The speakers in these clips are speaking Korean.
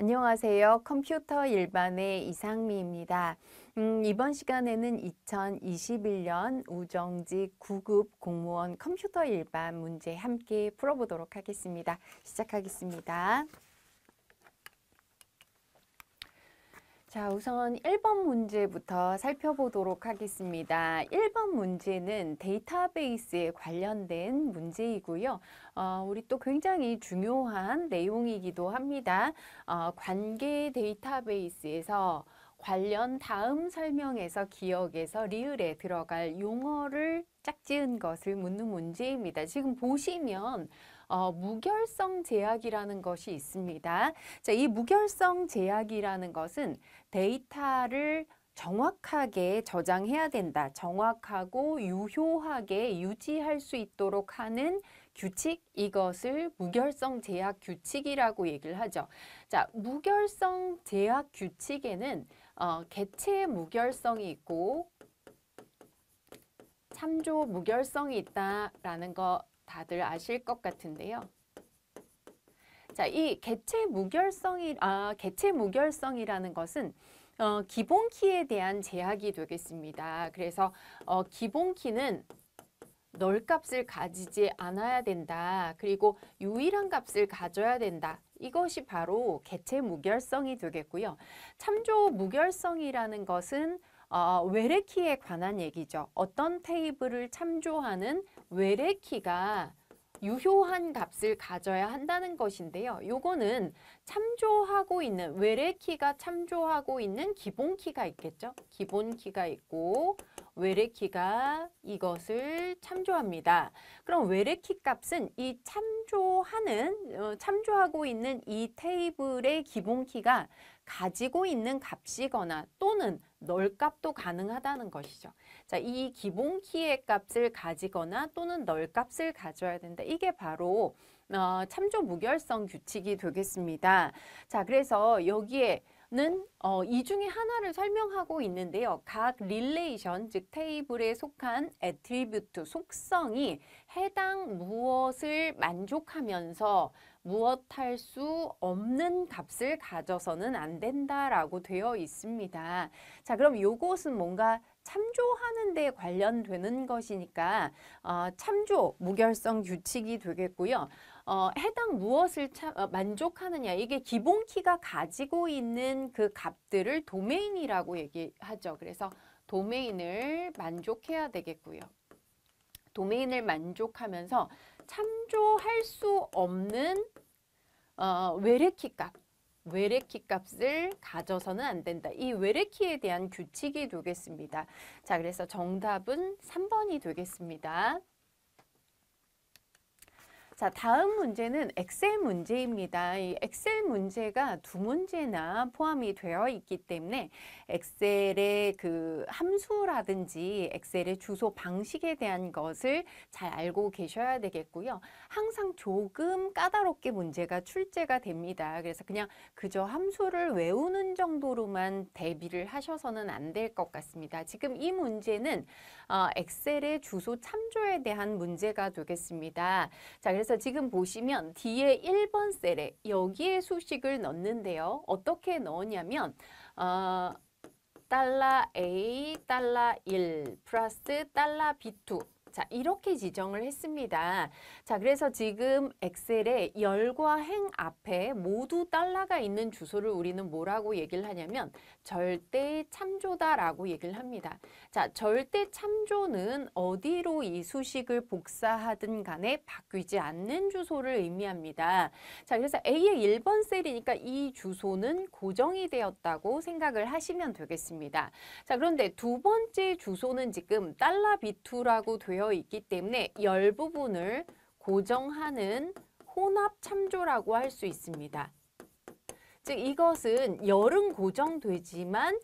안녕하세요. 컴퓨터 일반의 이상미입니다. 이번 시간에는 2021년 우정직 9급 공무원 컴퓨터 일반 문제 함께 풀어보도록 하겠습니다. 시작하겠습니다. 자, 우선 1번 문제부터 살펴보도록 하겠습니다. 1번 문제는 데이터베이스에 관련된 문제이고요. 우리 또 굉장히 중요한 내용이기도 합니다. 관계 데이터베이스에서 관련 다음 설명에서 기억에서 리을에 들어갈 용어를 짝지은 것을 묻는 문제입니다. 지금 보시면 무결성 제약이라는 것이 있습니다. 자, 이 무결성 제약이라는 것은 데이터를 정확하게 저장해야 된다. 정확하고 유효하게 유지할 수 있도록 하는 규칙, 이것을 무결성 제약 규칙이라고 얘기를 하죠. 자, 무결성 제약 규칙에는 개체 무결성이 있고 참조 무결성이 있다라는 거 다들 아실 것 같은데요. 자, 이 개체 무결성이라는 것은 기본 키에 대한 제약이 되겠습니다. 그래서 기본 키는 널 값을 가지지 않아야 된다. 그리고 유일한 값을 가져야 된다. 이것이 바로 개체 무결성이 되겠고요. 참조 무결성이라는 것은 외래키에 관한 얘기죠. 어떤 테이블을 참조하는 외래키가 유효한 값을 가져야 한다는 것인데요. 요거는 참조하고 있는 외래키가 참조하고 있는 기본키가 있겠죠. 기본키가 있고 외래키가 이것을 참조합니다. 그럼 외래키 값은 이 참조하고 있는 이 테이블의 기본키가 가지고 있는 값이거나 또는 널값도 가능하다는 것이죠. 자, 이 기본 키의 값을 가지거나 또는 널값을 가져야 된다. 이게 바로 참조 무결성 규칙이 되겠습니다. 자, 그래서 여기에는 이 중에 하나를 설명하고 있는데요. 각 릴레이션, 즉 테이블에 속한 애트리뷰트, 속성이 해당 무엇을 만족하면서 무엇할 수 없는 값을 가져서는 안 된다라고 되어 있습니다. 자, 그럼 요것은 뭔가 참조하는 데 관련되는 것이니까 참조 무결성 규칙이 되겠고요. 해당 무엇을 만족하느냐, 이게 기본 키가 가지고 있는 그 값들을 도메인이라고 얘기하죠. 그래서 도메인을 만족해야 되겠고요. 도메인을 만족하면서 참조할 수 없는 외래키 값을 가져서는 안 된다. 이 외래키에 대한 규칙이 되겠습니다. 자, 그래서 정답은 3번이 되겠습니다. 자, 다음 문제는 엑셀 문제입니다. 이 엑셀 문제가 두 문제나 포함이 되어 있기 때문에 엑셀의 그 함수라든지 엑셀의 주소 방식에 대한 것을 잘 알고 계셔야 되겠고요. 항상 조금 까다롭게 문제가 출제가 됩니다. 그래서 그냥 그저 함수를 외우는 정도로만 대비를 하셔서는 안 될 것 같습니다. 지금 이 문제는 엑셀의 주소 참조에 대한 문제가 되겠습니다. 자, 그래서 지금 보시면 뒤에 1번 셀에 여기에 수식을 넣는데요. 어떻게 넣었냐면 $A, $1 플러스 $B2. 자, 이렇게 지정을 했습니다. 자, 그래서 지금 엑셀에 열과 행 앞에 모두 달러가 있는 주소를 우리는 뭐라고 얘기를 하냐면 절대 참조다라고 얘기를 합니다. 자, 절대 참조는 어디로 이 수식을 복사하든 간에 바뀌지 않는 주소를 의미합니다. 자, 그래서 A의 1번 셀이니까 이 주소는 고정이 되었다고 생각을 하시면 되겠습니다. 자, 그런데 두 번째 주소는 지금 $B2라고 되어 있기 때문에 열 부분을 고정하는 혼합 참조라고 할 수 있습니다. 즉 이것은 열은 고정되지만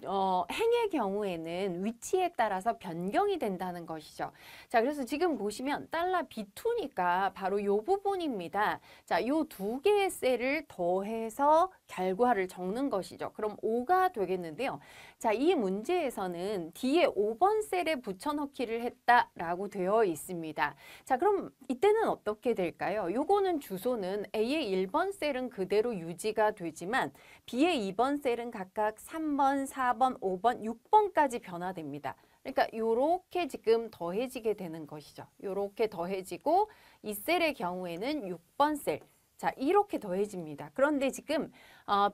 행의 경우에는 위치에 따라서 변경이 된다는 것이죠. 자, 그래서 지금 보시면 달러 B2니까 바로 이 부분입니다. 자, 이 두 개의 셀을 더해서 결과를 적는 것이죠. 그럼 5가 되겠는데요. 자, 이 문제에서는 뒤에 5번 셀에 붙여넣기를 했다라고 되어 있습니다. 자, 그럼 이때는 어떻게 될까요? 요거는 주소는 A의 1번 셀은 그대로 유지가 되지만 B의 2번 셀은 각각 3번, 4번, 5번, 6번까지 변화됩니다. 그러니까 요렇게 지금 더해지게 되는 것이죠. 요렇게 더해지고 이 셀의 경우에는 6번 셀. 자, 이렇게 더해집니다. 그런데 지금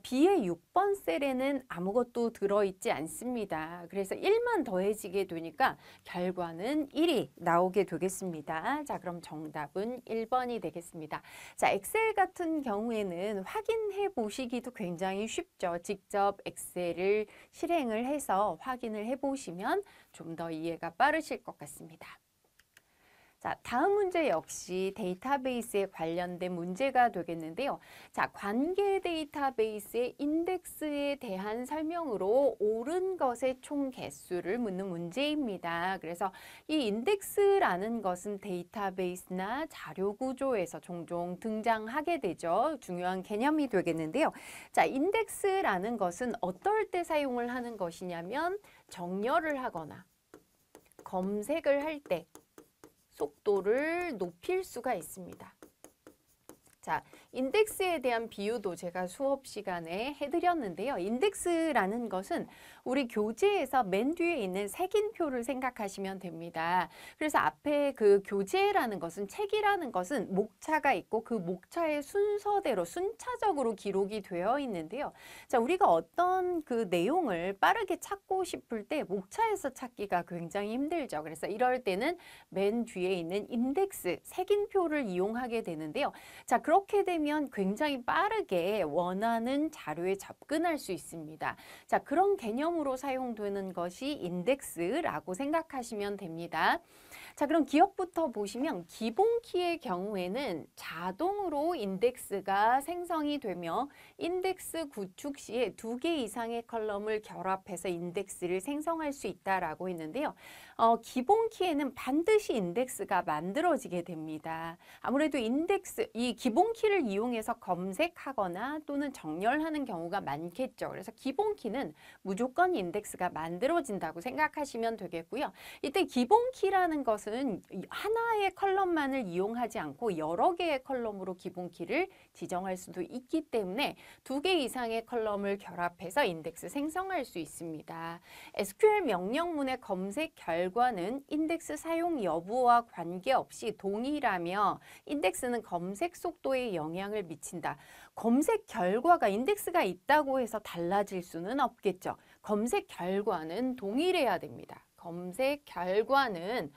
B의 6번 셀에는 아무것도 들어있지 않습니다. 그래서 1만 더해지게 되니까 결과는 1이 나오게 되겠습니다. 자, 그럼 정답은 1번이 되겠습니다. 자, 엑셀 같은 경우에는 확인해 보시기도 굉장히 쉽죠. 직접 엑셀을 실행을 해서 확인을 해 보시면 좀 더 이해가 빠르실 것 같습니다. 자, 다음 문제 역시 데이터베이스에 관련된 문제가 되겠는데요. 자, 관계 데이터베이스의 인덱스에 대한 설명으로 옳은 것의 총 개수를 묻는 문제입니다. 그래서 이 인덱스라는 것은 데이터베이스나 자료 구조에서 종종 등장하게 되죠. 중요한 개념이 되겠는데요. 자, 인덱스라는 것은 어떨 때 사용을 하는 것이냐면 정렬을 하거나 검색을 할 때 속도를 높일 수가 있습니다. 자, 인덱스에 대한 비유도 제가 수업 시간에 해드렸는데요. 인덱스라는 것은 우리 교재에서 맨 뒤에 있는 색인표를 생각하시면 됩니다. 그래서 앞에 그 교재라는 것은, 책이라는 것은 목차가 있고 그 목차의 순서대로 순차적으로 기록이 되어 있는데요. 자, 우리가 어떤 그 내용을 빠르게 찾고 싶을 때 목차에서 찾기가 굉장히 힘들죠. 그래서 이럴 때는 맨 뒤에 있는 인덱스, 색인표를 이용하게 되는데요. 자, 그렇게 되면 굉장히 빠르게 원하는 자료에 접근할 수 있습니다. 자, 그런 개념으로 사용되는 것이 인덱스라고 생각하시면 됩니다. 자, 그럼 기억부터 보시면 기본키의 경우에는 자동으로 인덱스가 생성이 되며 인덱스 구축 시에 2개 이상의 컬럼을 결합해서 인덱스를 생성할 수 있다라고 했는데요. 기본키에는 반드시 인덱스가 만들어지게 됩니다. 아무래도 인덱스, 이 기본키를 이용해서 검색하거나 또는 정렬하는 경우가 많겠죠. 그래서 기본키는 무조건 인덱스가 만들어진다고 생각하시면 되겠고요. 이때 기본키라는 것은 하나의 컬럼만을 이용하지 않고 여러 개의 컬럼으로 기본키를 지정할 수도 있기 때문에 2개 이상의 컬럼을 결합해서 인덱스 생성할 수 있습니다. SQL 명령문의 검색 결과는 인덱스 사용 여부와 관계없이 동일하며 인덱스는 검색 속도에 영향을 미친다. 검색 결과가 인덱스가 있다고 해서 달라질 수는 없겠죠. 검색 결과는 동일해야 됩니다. 검색 결과는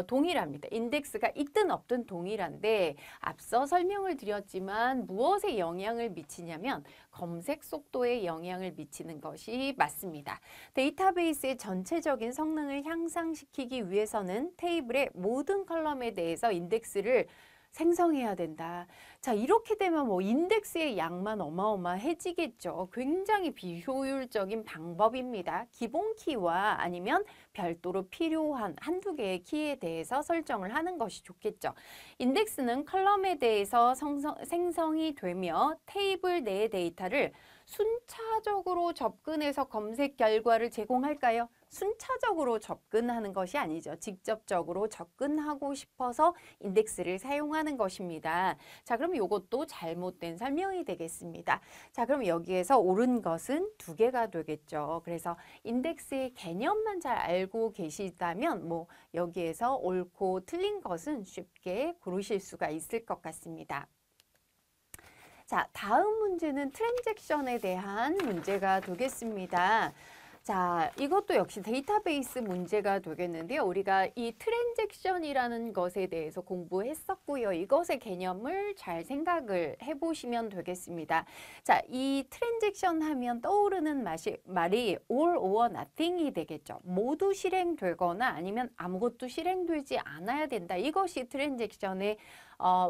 동일합니다. 인덱스가 있든 없든 동일한데 앞서 설명을 드렸지만 무엇에 영향을 미치냐면 검색 속도에 영향을 미치는 것이 맞습니다. 데이터베이스의 전체적인 성능을 향상시키기 위해서는 테이블의 모든 컬럼에 대해서 인덱스를 생성해야 된다. 자, 이렇게 되면 뭐 인덱스의 양만 어마어마해지겠죠. 굉장히 비효율적인 방법입니다. 기본 키와 아니면 별도로 필요한 한두 개의 키에 대해서 설정을 하는 것이 좋겠죠. 인덱스는 컬럼에 대해서 생성이 되며 테이블 내의 데이터를 순차적으로 접근해서 검색 결과를 제공할까요? 순차적으로 접근하는 것이 아니죠. 직접적으로 접근하고 싶어서 인덱스를 사용하는 것입니다. 자, 그럼 이것도 잘못된 설명이 되겠습니다. 자, 그럼 여기에서 옳은 것은 2개가 되겠죠. 그래서 인덱스의 개념만 잘 알고 계시다면 뭐 여기에서 옳고 틀린 것은 쉽게 고르실 수가 있을 것 같습니다. 자, 다음 문제는 트랜잭션에 대한 문제가 되겠습니다. 자, 이것도 역시 데이터베이스 문제가 되겠는데요. 우리가 이 트랜잭션이라는 것에 대해서 공부했었고요. 이것의 개념을 잘 생각을 해보시면 되겠습니다. 자, 이 트랜잭션 하면 떠오르는 말이 all or nothing이 되겠죠. 모두 실행되거나 아니면 아무것도 실행되지 않아야 된다. 이것이 트랜잭션의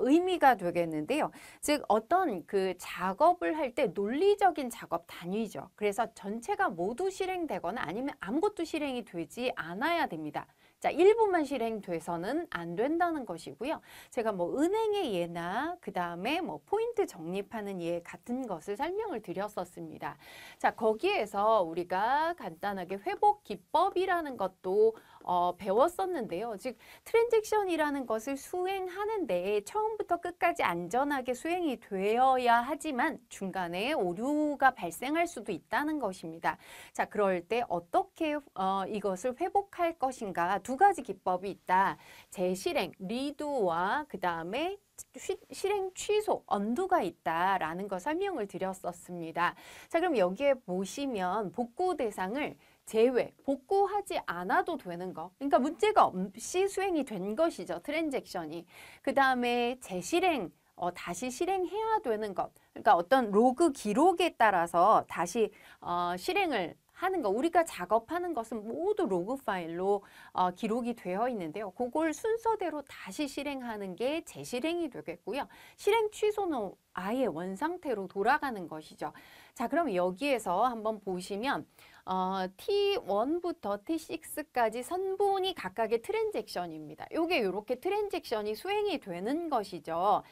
의미가 되겠는데요. 즉 어떤 그 작업을 할 때 논리적인 작업 단위죠. 그래서 전체가 모두 실행되거나 아니면 아무것도 실행이 되지 않아야 됩니다. 자, 일부만 실행돼서는 안 된다는 것이고요. 제가 뭐 은행의 예나 그 다음에 뭐 포인트 적립하는 예 같은 것을 설명을 드렸었습니다. 자, 거기에서 우리가 간단하게 회복 기법이라는 것도 배웠었는데요. 즉 트랜잭션이라는 것을 수행하는데 처음부터 끝까지 안전하게 수행이 되어야 하지만 중간에 오류가 발생할 수도 있다는 것입니다. 자, 그럴 때 어떻게 이것을 회복할 것인가 두 가지 기법이 있다. 재실행, 리도와 그 다음에 실행 취소, 언두가 있다라는 거 설명을 드렸었습니다. 자, 그럼 여기에 보시면 복구 대상을 제외, 복구하지 않아도 되는 거. 그러니까 문제가 없이 수행이 된 것이죠. 트랜잭션이. 그 다음에 재실행, 다시 실행해야 되는 것. 그러니까 어떤 로그 기록에 따라서 다시 실행을 하는 거, 우리가 작업하는 것은 모두 로그 파일로 기록이 되어 있는데요. 그걸 순서대로 다시 실행하는 게 재실행이 되겠고요. 실행 취소는 아예 원상태로 돌아가는 것이죠. 자, 그럼 여기에서 한번 보시면 T1부터 T6까지 선분이 각각의 트랜잭션입니다. 요게 이렇게 트랜잭션이 수행이 되는 것이죠.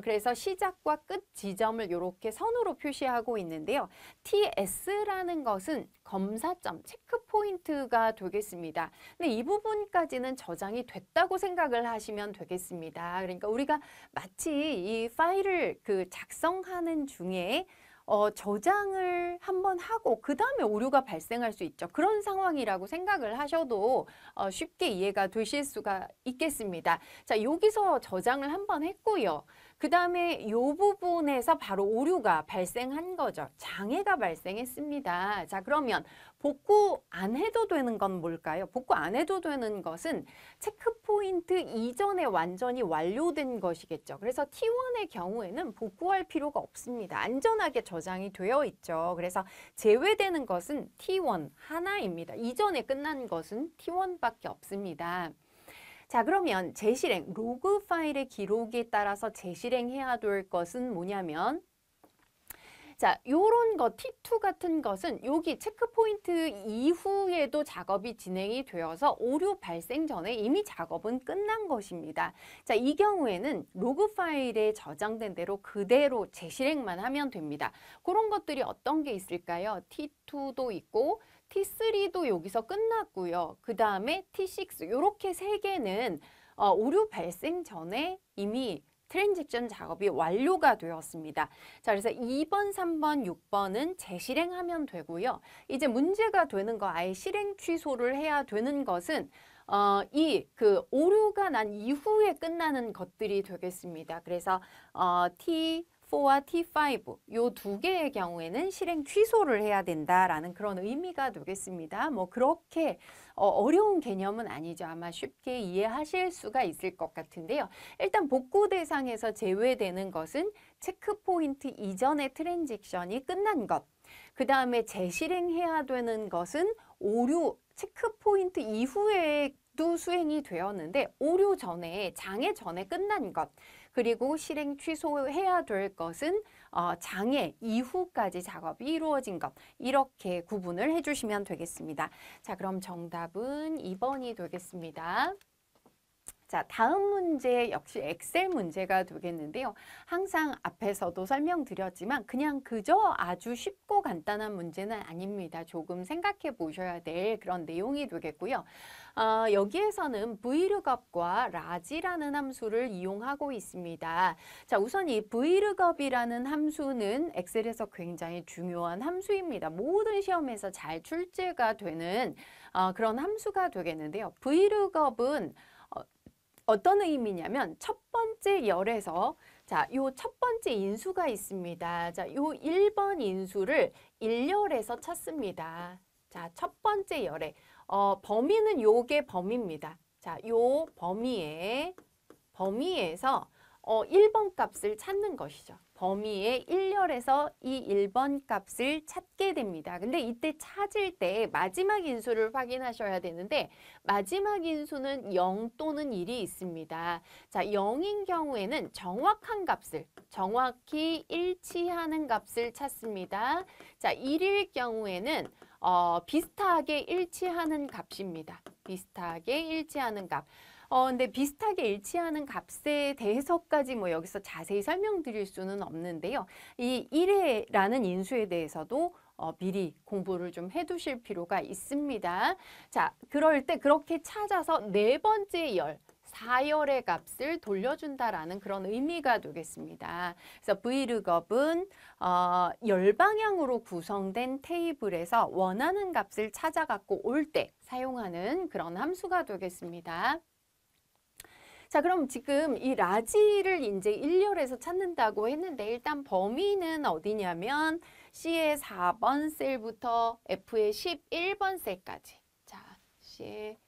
그래서 시작과 끝 지점을 이렇게 선으로 표시하고 있는데요. TS라는 것은 검사점, 체크 포인트가 되겠습니다. 근데 이 부분까지는 저장이 됐다고 생각을 하시면 되겠습니다. 그러니까 우리가 마치 이 파일을 그 작성하는 중에 저장을 한번 하고 그 다음에 오류가 발생할 수 있죠. 그런 상황이라고 생각을 하셔도 쉽게 이해가 되실 수가 있겠습니다. 자, 여기서 저장을 한번 했고요. 그 다음에 이 부분에서 바로 오류가 발생한 거죠. 장애가 발생했습니다. 자, 그러면 복구 안 해도 되는 건 뭘까요? 복구 안 해도 되는 것은 체크포인트 이전에 완전히 완료된 것이겠죠. 그래서 T1의 경우에는 복구할 필요가 없습니다. 안전하게 저장이 되어 있죠. 그래서 제외되는 것은 T1 하나입니다. 이전에 끝난 것은 T1밖에 없습니다. 자, 그러면 재실행, 로그 파일의 기록에 따라서 재실행해야 될 것은 뭐냐면 자, 요런 거 T2 같은 것은 여기 체크포인트 이후에도 작업이 진행이 되어서 오류 발생 전에 이미 작업은 끝난 것입니다. 자, 이 경우에는 로그 파일에 저장된 대로 그대로 재실행만 하면 됩니다. 그런 것들이 어떤 게 있을까요? T2도 있고 T3도 여기서 끝났고요. 그 다음에 T6 이렇게 세 개는 오류 발생 전에 이미 트랜잭션 작업이 완료가 되었습니다. 자, 그래서 2번, 3번, 6번은 재실행하면 되고요. 이제 문제가 되는 거 아예 실행 취소를 해야 되는 것은 오류가 난 이후에 끝나는 것들이 되겠습니다. 그래서 T4와 T5 요 두 개의 경우에는 실행 취소를 해야 된다라는 그런 의미가 되겠습니다. 뭐 그렇게 어려운 개념은 아니죠. 아마 쉽게 이해하실 수가 있을 것 같은데요. 일단 복구 대상에서 제외되는 것은 체크포인트 이전의 트랜잭션이 끝난 것. 그 다음에 재실행해야 되는 것은 오류 체크포인트 이후에도 수행이 되었는데 오류 전에 장애 전에 끝난 것. 그리고 실행 취소해야 될 것은 장애 이후까지 작업이 이루어진 것. 이렇게 구분을 해주시면 되겠습니다. 자, 그럼 정답은 2번이 되겠습니다. 자, 다음 문제 역시 엑셀 문제가 되겠는데요. 항상 앞에서도 설명드렸지만 그냥 그저 아주 쉽고 간단한 문제는 아닙니다. 조금 생각해 보셔야 될 그런 내용이 되겠고요. 여기에서는 VLOOKUP과 라지라는 함수를 이용하고 있습니다. 자, 우선 이 VLOOKUP이라는 함수는 엑셀에서 굉장히 중요한 함수입니다. 모든 시험에서 잘 출제가 되는 그런 함수가 되겠는데요. VLOOKUP은 어떤 의미냐면 첫 번째 열에서 자, 요 첫 번째 인수가 있습니다. 자, 요 1번 인수를 1열에서 찾습니다. 자, 첫 번째 열에 범위는 요게 범위입니다. 자, 요 범위에서 1번 값을 찾는 것이죠. 범위의 1열에서 이 1번 값을 찾게 됩니다. 근데 이때 찾을 때 마지막 인수를 확인하셔야 되는데 마지막 인수는 0 또는 1이 있습니다. 자, 0인 경우에는 정확한 값을, 정확히 일치하는 값을 찾습니다. 자, 1일 경우에는 비슷하게 일치하는 값입니다. 비슷하게 일치하는 값. 근데 비슷하게 일치하는 값에 대해서까지 뭐 여기서 자세히 설명드릴 수는 없는데요. 이 1회라는 인수에 대해서도 미리 공부를 좀 해두실 필요가 있습니다. 자, 그럴 때 그렇게 찾아서 네 번째 열, 4열의 값을 돌려준다라는 그런 의미가 되겠습니다. 그래서 Vlookup은 열방향으로 구성된 테이블에서 원하는 값을 찾아갖고 올 때 사용하는 그런 함수가 되겠습니다. 자, 그럼 지금 이 라지를 이제 1열에서 찾는다고 했는데 일단 범위는 어디냐면 C의 4번 셀부터 F의 11번 셀까지. 자, C의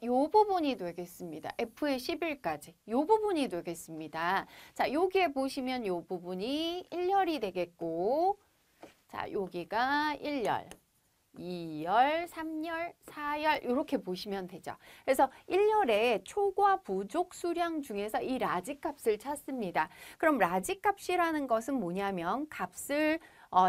요 부분이 되겠습니다. F의 11까지. 요 부분이 되겠습니다. 자, 여기에 보시면 요 부분이 1열이 되겠고, 자, 여기가 1열. 2열, 3열, 4열 이렇게 보시면 되죠. 그래서 1열의 초과 부족 수량 중에서 이 라지 값을 찾습니다. 그럼 라지 값이라는 것은 뭐냐면 값을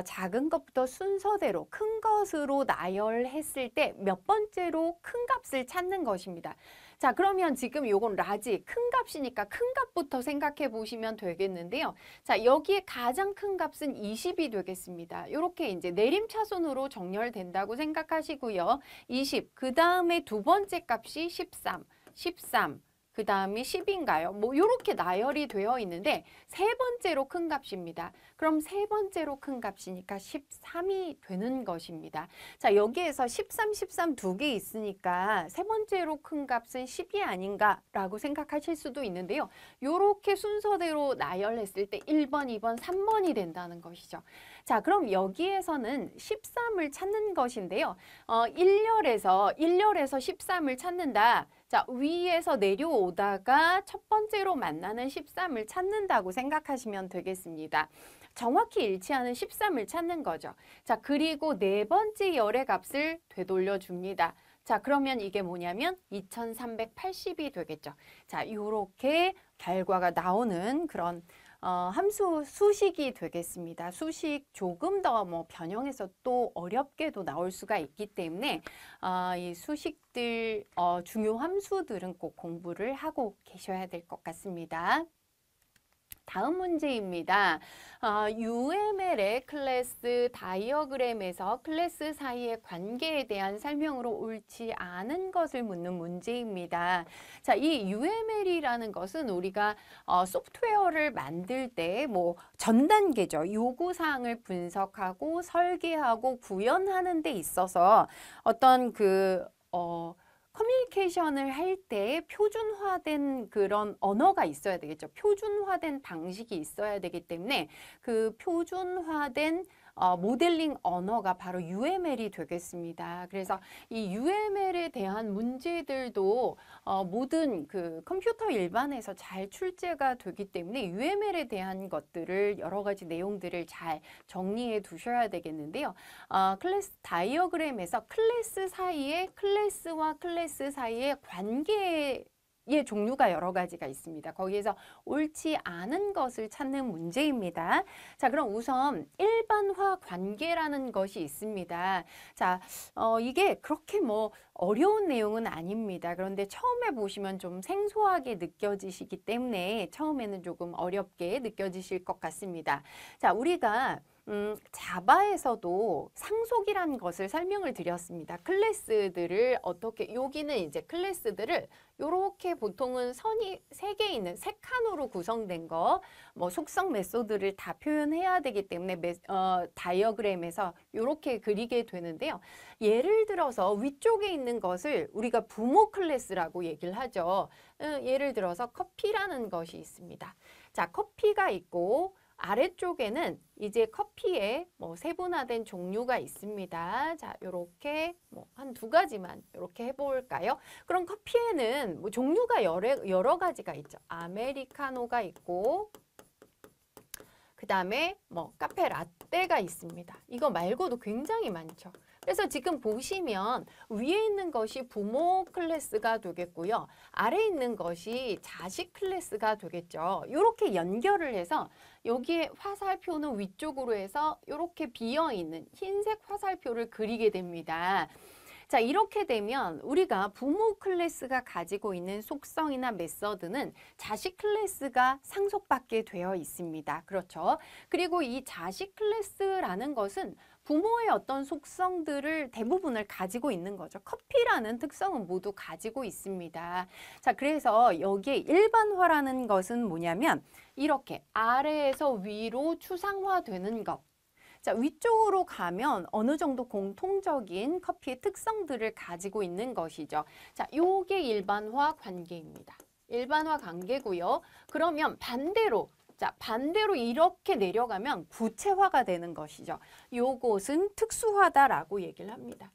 작은 것부터 순서대로 큰 것으로 나열했을 때 몇 번째로 큰 값을 찾는 것입니다. 자, 그러면 지금 요건 라지, 큰 값이니까 큰 값부터 생각해 보시면 되겠는데요. 자, 여기에 가장 큰 값은 20이 되겠습니다. 이렇게 이제 내림차순으로 정렬된다고 생각하시고요. 20, 그 다음에 두 번째 값이 13, 13. 그 다음이 10인가요? 뭐 이렇게 나열이 되어 있는데 세 번째로 큰 값입니다. 그럼 세 번째로 큰 값이니까 13이 되는 것입니다. 자, 여기에서 13, 13 두 개 있으니까 세 번째로 큰 값은 10이 아닌가라고 생각하실 수도 있는데요. 이렇게 순서대로 나열했을 때 1번, 2번, 3번이 된다는 것이죠. 자, 그럼 여기에서는 13을 찾는 것인데요. 1열에서 13을 찾는다. 자, 위에서 내려오다가 첫 번째로 만나는 13을 찾는다고 생각하시면 되겠습니다. 정확히 일치하는 13을 찾는 거죠. 자, 그리고 네 번째 열의 값을 되돌려 줍니다. 자, 그러면 이게 뭐냐면 2380이 되겠죠. 자, 이렇게 결과가 나오는 그런 함수 수식이 되겠습니다. 수식 조금 더 뭐 변형해서 또 어렵게도 나올 수가 있기 때문에 이 수식들 중요 함수들은 꼭 공부를 하고 계셔야 될 것 같습니다. 다음 문제입니다. UML의 클래스 다이어그램에서 클래스 사이의 관계에 대한 설명으로 옳지 않은 것을 묻는 문제입니다. 자, 이 UML이라는 것은 우리가 소프트웨어를 만들 때 뭐 전 단계죠. 요구사항을 분석하고 설계하고 구현하는 데 있어서 어떤 커뮤니케이션을 할 때 표준화된 그런 언어가 있어야 되겠죠. 표준화된 방식이 있어야 되기 때문에 그 표준화된 모델링 언어가 바로 UML이 되겠습니다. 그래서 이 UML에 대한 문제들도 모든 그 컴퓨터 일반에서 잘 출제가 되기 때문에 UML에 대한 것들을 여러 가지 내용들을 잘 정리해 두셔야 되겠는데요. 클래스 다이어그램에서 클래스와 클래스 사이의 관계의 종류가 여러 가지가 있습니다. 거기에서 옳지 않은 것을 찾는 문제입니다. 자, 그럼 우선 일반화 관계라는 것이 있습니다. 자, 이게 그렇게 뭐 어려운 내용은 아닙니다. 그런데 처음에 보시면 좀 생소하게 느껴지시기 때문에 처음에는 조금 어렵게 느껴지실 것 같습니다. 자, 우리가 자바에서도 상속이라는 것을 설명을 드렸습니다. 클래스들을 어떻게, 여기는 이제 클래스들을 요렇게 보통은 선이 3개 있는 3칸으로 구성된 거, 뭐 속성 메소드를 다 표현해야 되기 때문에 다이어그램에서 요렇게 그리게 되는데요. 예를 들어서 위쪽에 있는 것을 우리가 부모 클래스라고 얘기를 하죠. 예를 들어서 커피라는 것이 있습니다. 자, 커피가 있고 아래쪽에는 이제 커피의 뭐 세분화된 종류가 있습니다. 자, 요렇게 뭐 한 두 가지만 이렇게 해볼까요? 그럼 커피에는 뭐 종류가 여러 가지가 있죠. 아메리카노가 있고, 그 다음에 뭐 카페 라떼가 있습니다. 이거 말고도 굉장히 많죠. 그래서 지금 보시면 위에 있는 것이 부모 클래스가 되겠고요. 아래 있는 것이 자식 클래스가 되겠죠. 이렇게 연결을 해서 여기에 화살표는 위쪽으로 해서 이렇게 비어있는 흰색 화살표를 그리게 됩니다. 자, 이렇게 되면 우리가 부모 클래스가 가지고 있는 속성이나 메서드는 자식 클래스가 상속받게 되어 있습니다. 그렇죠? 그리고 이 자식 클래스라는 것은 부모의 어떤 속성들을 대부분을 가지고 있는 거죠. 커피라는 특성은 모두 가지고 있습니다. 자, 그래서 여기에 일반화라는 것은 뭐냐면 이렇게 아래에서 위로 추상화되는 것. 자, 위쪽으로 가면 어느 정도 공통적인 커피의 특성들을 가지고 있는 것이죠. 자, 요게 일반화 관계입니다. 일반화 관계고요. 그러면 반대로, 자, 반대로 이렇게 내려가면 구체화가 되는 것이죠. 요것은 특수화다라고 얘기를 합니다.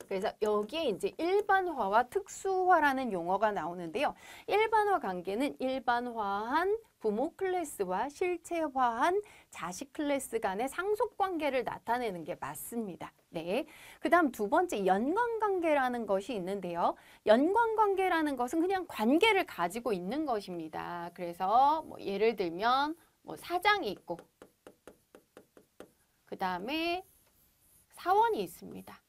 그래서 여기에 이제 일반화와 특수화라는 용어가 나오는데요. 일반화 관계는 일반화한 부모 클래스와 실체화한 자식 클래스 간의 상속 관계를 나타내는 게 맞습니다. 네. 그 다음 두 번째 연관관계라는 것이 있는데요. 연관관계라는 것은 그냥 관계를 가지고 있는 것입니다. 그래서 뭐 예를 들면 뭐 사장이 있고 그 다음에 사원이 있습니다.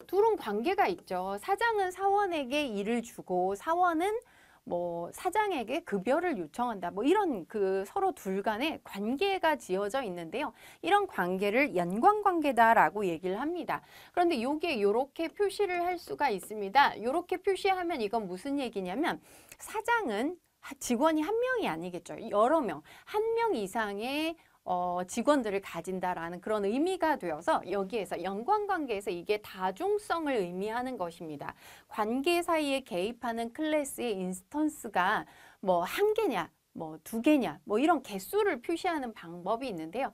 둘은 관계가 있죠. 사장은 사원에게 일을 주고 사원은 뭐 사장에게 급여를 요청한다. 뭐 이런 그 서로 둘 간의 관계가 지어져 있는데요. 이런 관계를 연관관계다라고 얘기를 합니다. 그런데 이게 이렇게 표시를 할 수가 있습니다. 이렇게 표시하면 이건 무슨 얘기냐면 사장은 직원이 한 명이 아니겠죠. 여러 명, 한 명 이상의 직원들을 가진다라는 그런 의미가 되어서 여기에서 연관관계에서 이게 다중성을 의미하는 것입니다. 관계 사이에 개입하는 클래스의 인스턴스가 뭐 한 개냐, 뭐 두 개냐, 뭐 이런 개수를 표시하는 방법이 있는데요.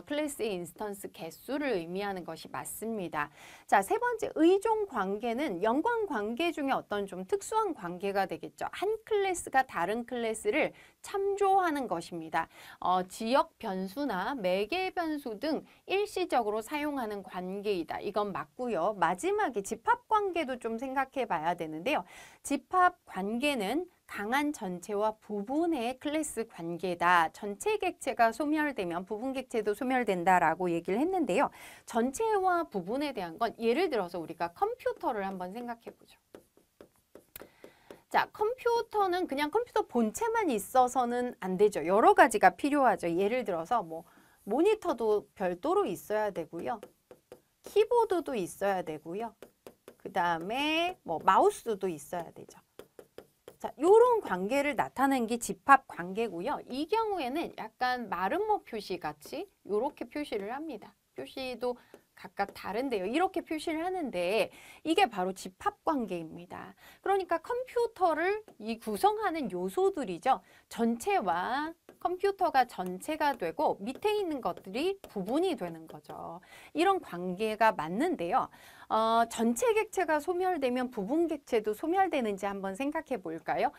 클래스의 인스턴스 개수를 의미하는 것이 맞습니다. 자, 세 번째 의존 관계는 연관 관계 중에 어떤 좀 특수한 관계가 되겠죠. 한 클래스가 다른 클래스를 참조하는 것입니다. 지역 변수나 매개 변수 등 일시적으로 사용하는 관계이다. 이건 맞고요. 마지막에 집합 관계도 좀 생각해 봐야 되는데요. 집합 관계는 강한 전체와 부분의 클래스 관계다. 전체 객체가 소멸되면 부분 객체도 소멸된다라고 얘기를 했는데요. 전체와 부분에 대한 건 예를 들어서 우리가 컴퓨터를 한번 생각해 보죠. 자, 컴퓨터는 그냥 컴퓨터 본체만 있어서는 안 되죠. 여러 가지가 필요하죠. 예를 들어서 뭐 모니터도 별도로 있어야 되고요. 키보드도 있어야 되고요. 그 다음에 뭐 마우스도 있어야 되죠. 자, 요런 관계를 나타내는 게 집합 관계고요. 이 경우에는 약간 마름모 표시 같이 요렇게 표시를 합니다. 표시도 각각 다른데요. 이렇게 표시를 하는데 이게 바로 집합 관계입니다. 그러니까 컴퓨터를 이 구성하는 요소들이죠. 전체와 컴퓨터가 전체가 되고 밑에 있는 것들이 부분이 되는 거죠. 이런 관계가 맞는데요. 전체 객체가 소멸되면 부분 객체도 소멸되는지 한번 생각해 볼까요?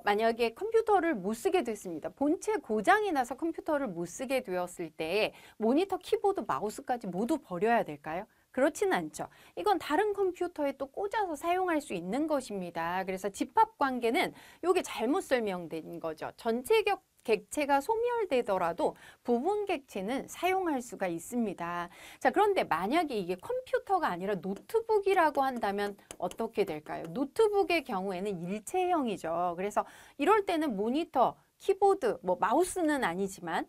만약에 컴퓨터를 못 쓰게 됐습니다. 본체 고장이 나서 컴퓨터를 못 쓰게 되었을 때 모니터, 키보드, 마우스까지 모두 버려야 될까요? 그렇지는 않죠. 이건 다른 컴퓨터에 또 꽂아서 사용할 수 있는 것입니다. 그래서 집합관계는 이게 잘못 설명된 거죠. 전체 객체가 소멸되더라도 부분 객체는 사용할 수가 있습니다. 자, 그런데 만약에 이게 컴퓨터가 아니라 노트북이라고 한다면 어떻게 될까요? 노트북의 경우에는 일체형이죠. 그래서 이럴 때는 모니터, 키보드, 뭐 마우스는 아니지만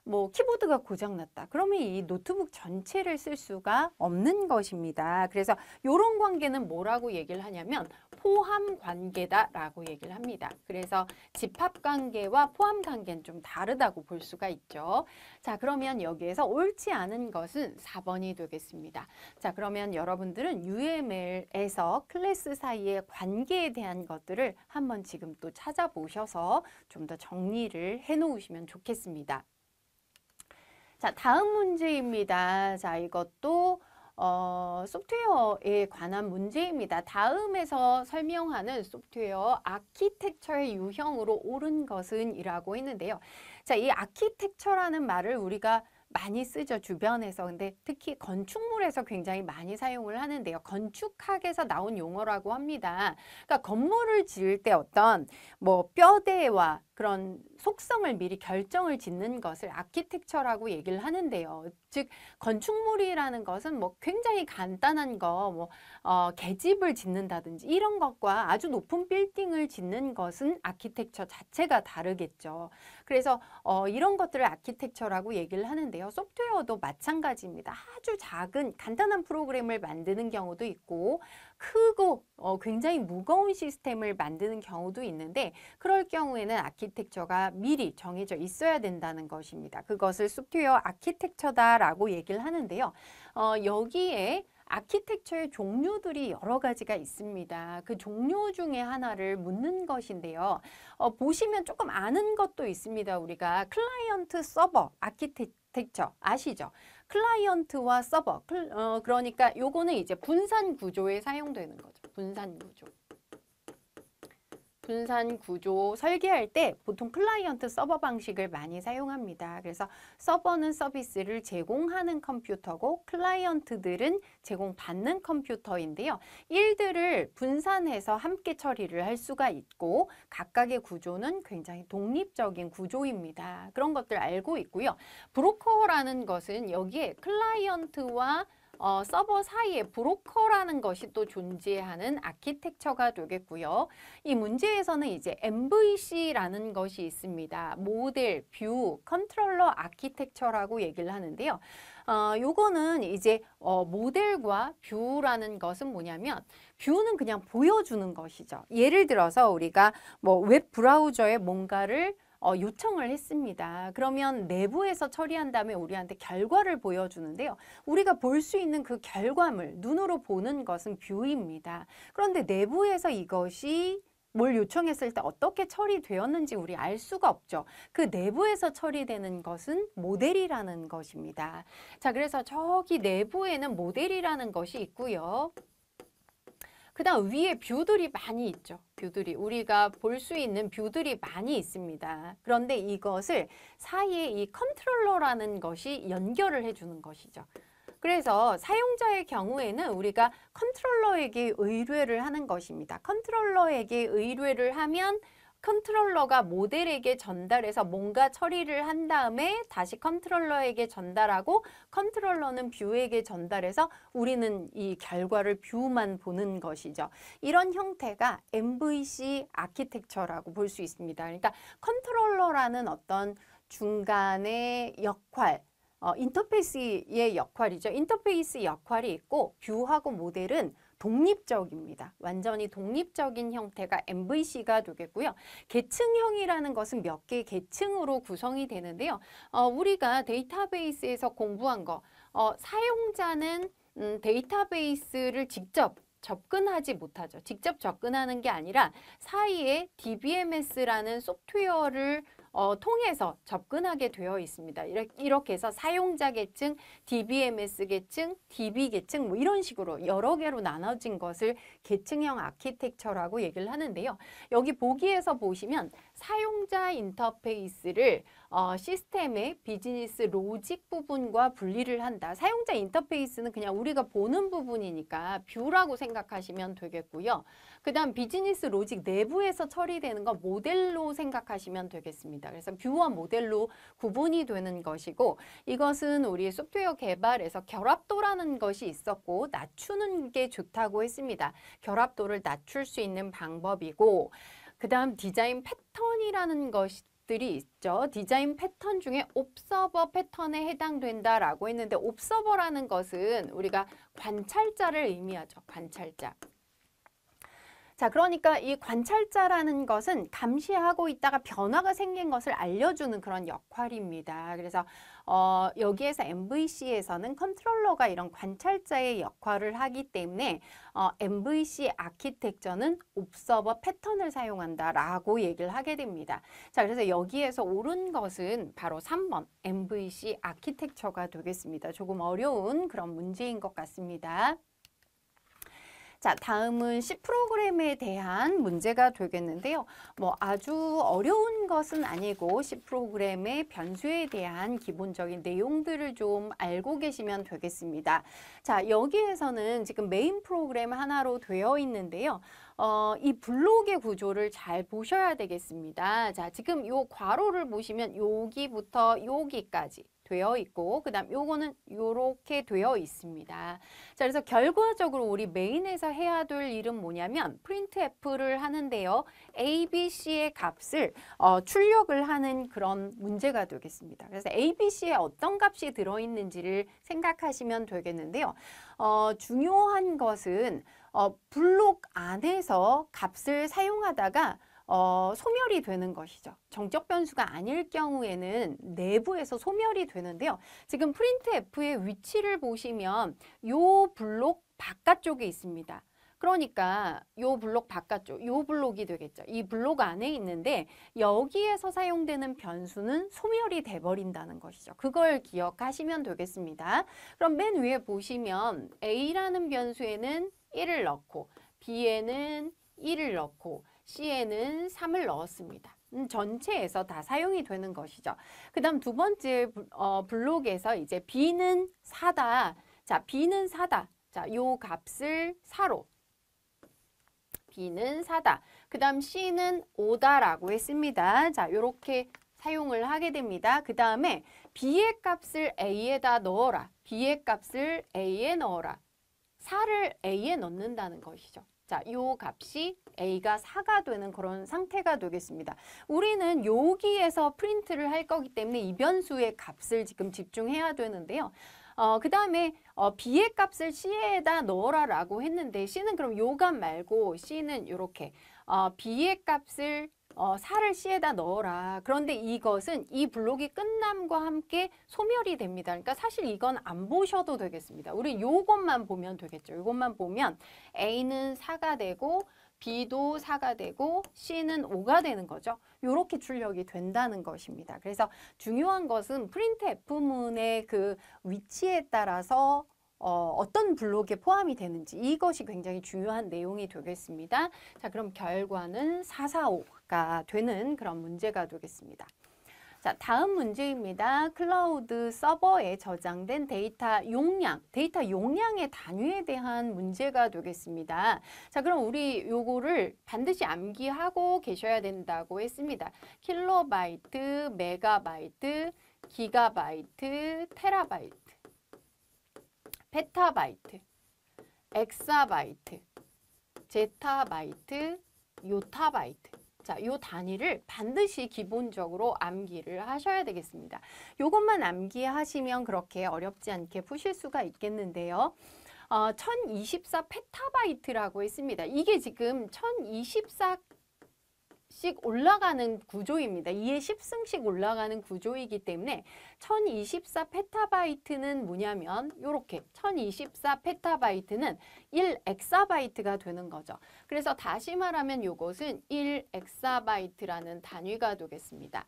뭐 키보드가 고장났다. 그러면 이 노트북 전체를 쓸 수가 없는 것입니다. 그래서 이런 관계는 뭐라고 얘기를 하냐면 포함 관계다라고 얘기를 합니다. 그래서 집합 관계와 포함 관계는 좀 다르다고 볼 수가 있죠. 자, 그러면 여기에서 옳지 않은 것은 4번이 되겠습니다. 자, 그러면 여러분들은 UML에서 클래스 사이의 관계에 대한 것들을 한번 지금 또 찾아보셔서 좀 더 정리를 해 놓으시면 좋겠습니다. 자, 다음 문제입니다. 자, 이것도 소프트웨어에 관한 문제입니다. 다음에서 설명하는 소프트웨어 아키텍처의 유형으로 옳은 것은 이라고 했는데요. 자, 이 아키텍처라는 말을 우리가 많이 쓰죠, 주변에서. 근데 특히 건축물에서 굉장히 많이 사용을 하는데요. 건축학에서 나온 용어라고 합니다. 그러니까 건물을 지을 때 어떤 뭐 뼈대와 그런 속성을 미리 결정을 짓는 것을 아키텍처라고 얘기를 하는데요. 즉 건축물이라는 것은 뭐 굉장히 간단한 거, 뭐 계집을 짓는다든지 이런 것과 아주 높은 빌딩을 짓는 것은 아키텍처 자체가 다르겠죠. 그래서 이런 것들을 아키텍처라고 얘기를 하는데요. 소프트웨어도 마찬가지입니다. 아주 작은 간단한 프로그램을 만드는 경우도 있고 크고 굉장히 무거운 시스템을 만드는 경우도 있는데 그럴 경우에는 아키텍처가 미리 정해져 있어야 된다는 것입니다. 그것을 소프트웨어 아키텍처다라고 얘기를 하는데요. 여기에 아키텍처의 종류들이 여러 가지가 있습니다. 그 종류 중에 하나를 묻는 것인데요. 보시면 조금 아는 것도 있습니다. 우리가 클라이언트 서버 아키텍처 아시죠? 클라이언트와 서버, 그러니까 요거는 이제 분산 구조에 사용되는 거죠. 분산 구조. 분산 구조 설계할 때 보통 클라이언트 서버 방식을 많이 사용합니다. 그래서 서버는 서비스를 제공하는 컴퓨터고 클라이언트들은 제공받는 컴퓨터인데요. 일들을 분산해서 함께 처리를 할 수가 있고 각각의 구조는 굉장히 독립적인 구조입니다. 그런 것들 알고 있고요. 브로커라는 것은 여기에 클라이언트와 서버 사이에 브로커라는 것이 또 존재하는 아키텍처가 되겠고요. 이 문제에서는 이제 MVC라는 것이 있습니다. 모델, 뷰, 컨트롤러 아키텍처라고 얘기를 하는데요. 요거는 이제 모델과 뷰라는 것은 뭐냐면 뷰는 그냥 보여주는 것이죠. 예를 들어서 우리가 뭐 웹 브라우저에 뭔가를 요청을 했습니다. 그러면 내부에서 처리한 다음에 우리한테 결과를 보여주는데요. 우리가 볼 수 있는 그 결과물, 눈으로 보는 것은 뷰입니다. 그런데 내부에서 이것이 뭘 요청했을 때 어떻게 처리되었는지 우리 알 수가 없죠. 그 내부에서 처리되는 것은 모델이라는 것입니다. 자, 그래서 저기 내부에는 모델이라는 것이 있고요. 그 다음 위에 뷰들이 많이 있죠. 뷰들이 우리가 볼 수 있는 뷰들이 많이 있습니다. 그런데 이것을 사이에 이 컨트롤러라는 것이 연결을 해주는 것이죠. 그래서 사용자의 경우에는 우리가 컨트롤러에게 의뢰를 하는 것입니다. 컨트롤러에게 의뢰를 하면 컨트롤러가 모델에게 전달해서 뭔가 처리를 한 다음에 다시 컨트롤러에게 전달하고 컨트롤러는 뷰에게 전달해서 우리는 이 결과를 뷰만 보는 것이죠. 이런 형태가 MVC 아키텍처라고 볼 수 있습니다. 그러니까 컨트롤러라는 어떤 중간의 역할, 인터페이스의 역할이죠. 인터페이스 역할이 있고 뷰하고 모델은 독립적입니다. 완전히 독립적인 형태가 MVC가 되겠고요. 계층형이라는 것은 몇 개의 계층으로 구성이 되는데요. 우리가 데이터베이스에서 공부한 거, 사용자는 데이터베이스를 직접 접근하지 못하죠. 직접 접근하는 게 아니라 사이에 DBMS라는 소프트웨어를 통해서 접근하게 되어 있습니다. 이렇게 해서 사용자 계층, DBMS 계층, DB 계층 뭐 이런 식으로 여러 개로 나눠진 것을 계층형 아키텍처라고 얘기를 하는데요. 여기 보기에서 보시면 사용자 인터페이스를 시스템의 비즈니스 로직 부분과 분리를 한다. 사용자 인터페이스는 그냥 우리가 보는 부분이니까 뷰라고 생각하시면 되겠고요. 그 다음 비즈니스 로직 내부에서 처리되는 거 모델로 생각하시면 되겠습니다. 그래서 뷰와 모델로 구분이 되는 것이고 이것은 우리 소프트웨어 개발에서 결합도라는 것이 있었고 낮추는 게 좋다고 했습니다. 결합도를 낮출 수 있는 방법이고 그 다음 디자인 패턴이라는 것이 것들이 있죠. 디자인 패턴 중에 옵서버 패턴에 해당된다라고 했는데 옵서버라는 것은 우리가 관찰자를 의미하죠. 관찰자. 자, 그러니까 이 관찰자라는 것은 감시하고 있다가 변화가 생긴 것을 알려주는 그런 역할입니다. 그래서 여기에서 MVC에서는 컨트롤러가 이런 관찰자의 역할을 하기 때문에 MVC 아키텍처는 옵서버 패턴을 사용한다라고 얘기를 하게 됩니다. 자, 그래서 여기에서 옳은 것은 바로 3번 MVC 아키텍처가 되겠습니다. 조금 어려운 그런 문제인 것 같습니다. 자, 다음은 C 프로그램에 대한 문제가 되겠는데요. 뭐 아주 어려운 것은 아니고 C 프로그램의 변수에 대한 기본적인 내용들을 좀 알고 계시면 되겠습니다. 자, 여기에서는 지금 메인 프로그램 하나로 되어 있는데요. 이 블록의 구조를 잘 보셔야 되겠습니다. 자, 지금 요 괄호를 보시면 여기부터 여기까지 되어 있고 그다음 요거는 요렇게 되어 있습니다. 자, 그래서 결과적으로 우리 메인에서 해야 될 일은 뭐냐면 printf를 하는데요. A, B, C의 값을 출력을 하는 그런 문제가 되겠습니다. 그래서 A, B, C에 어떤 값이 들어있는지를 생각하시면 되겠는데요. 중요한 것은 블록 안에서 값을 사용하다가 소멸이 되는 것이죠. 정적 변수가 아닐 경우에는 내부에서 소멸이 되는데요. 지금 printf의 위치를 보시면 요 블록 바깥쪽에 있습니다. 그러니까 요 블록 바깥쪽, 요 블록이 되겠죠. 이 블록 안에 있는데 여기에서 사용되는 변수는 소멸이 돼버린다는 것이죠. 그걸 기억하시면 되겠습니다. 그럼 맨 위에 보시면 A라는 변수에는 1을 넣고 B에는 1을 넣고 C에는 3을 넣었습니다. 전체에서 다 사용이 되는 것이죠. 그 다음 두 번째 블록에서 이제 B는 4다. 자, B는 4다. 자, 요 값을 4로. B는 4다. 그 다음 C는 5다라고 했습니다. 자, 요렇게 사용을 하게 됩니다. 그 다음에 B의 값을 A에다 넣어라. B의 값을 A에 넣어라. 4를 A에 넣는다는 것이죠. 자, 요 값이 A가 4가 되는 그런 상태가 되겠습니다. 우리는 여기에서 프린트를 할 거기 때문에 이 변수의 값을 지금 집중해야 되는데요. 그 다음에 B의 값을 C에다 넣어라 라고 했는데 C는 그럼 요 값 말고 C는 이렇게 B의 값을 4를 C에다 넣어라. 그런데 이것은 이 블록이 끝남과 함께 소멸이 됩니다. 그러니까 사실 이건 안 보셔도 되겠습니다. 우리 요것만 보면 되겠죠. 요것만 보면 A는 4가 되고 B도 4가 되고 C는 5가 되는 거죠. 요렇게 출력이 된다는 것입니다. 그래서 중요한 것은 printf문의 그 위치에 따라서 어떤 블록에 포함이 되는지 이것이 굉장히 중요한 내용이 되겠습니다. 자, 그럼 결과는 445가 되는 그런 문제가 되겠습니다. 자, 다음 문제입니다. 클라우드 서버에 저장된 데이터 용량의 단위에 대한 문제가 되겠습니다. 자, 그럼 우리 요거를 반드시 암기하고 계셔야 된다고 했습니다. 킬로바이트, 메가바이트, 기가바이트, 테라바이트, 페타바이트, 엑사바이트, 제타바이트, 요타바이트. 자, 요 단위를 반드시 기본적으로 암기를 하셔야 되겠습니다. 요것만 암기하시면 그렇게 어렵지 않게 푸실 수가 있겠는데요. 1024 페타바이트라고 했습니다. 이게 지금 1024씩 올라가는 구조입니다. 2의 10승씩 올라가는 구조이기 때문에 1024 페타바이트는 뭐냐면 이렇게 1024 페타바이트는 1엑사바이트가 되는 거죠. 그래서 다시 말하면 이것은 1엑사바이트라는 단위가 되겠습니다.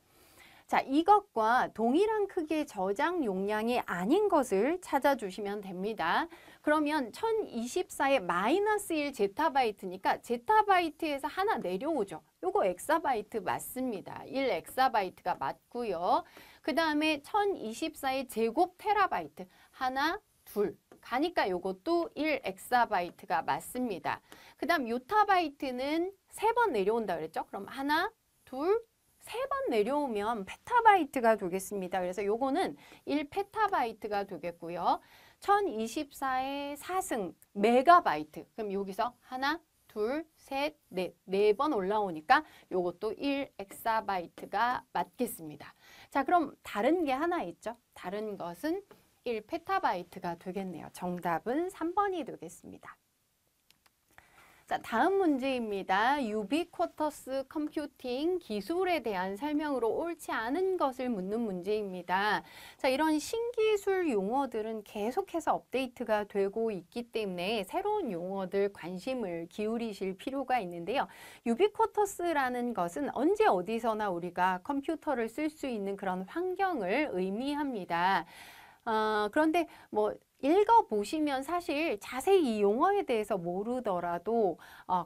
자, 이것과 동일한 크기의 저장 용량이 아닌 것을 찾아주시면 됩니다. 그러면 1024의 마이너스 1 제타바이트니까 제타바이트에서 하나 내려오죠. 요거 엑사바이트 맞습니다. 1 엑사바이트가 맞고요. 그 다음에 1024의 제곱 테라바이트 하나, 둘 가니까 요것도 1 엑사바이트가 맞습니다. 그 다음 요타바이트는 3번 내려온다 그랬죠. 그럼 하나, 둘, 3번 내려오면 페타바이트가 되겠습니다. 그래서 요거는 1페타바이트가 되겠고요. 1024의 4승 메가바이트. 그럼 여기서 하나, 둘, 셋, 넷. 4번 올라오니까 요것도 1엑사바이트가 맞겠습니다. 자, 그럼 다른 게 하나 있죠. 다른 것은 1페타바이트가 되겠네요. 정답은 3번이 되겠습니다. 자, 다음 문제입니다. 유비쿼터스 컴퓨팅 기술에 대한 설명으로 옳지 않은 것을 묻는 문제입니다. 자, 이런 신기술 용어들은 계속해서 업데이트가 되고 있기 때문에 새로운 용어들 관심을 기울이실 필요가 있는데요. 유비쿼터스라는 것은 언제 어디서나 우리가 컴퓨터를 쓸 수 있는 그런 환경을 의미합니다. 그런데 뭐 읽어보시면 사실 자세히 이 용어에 대해서 모르더라도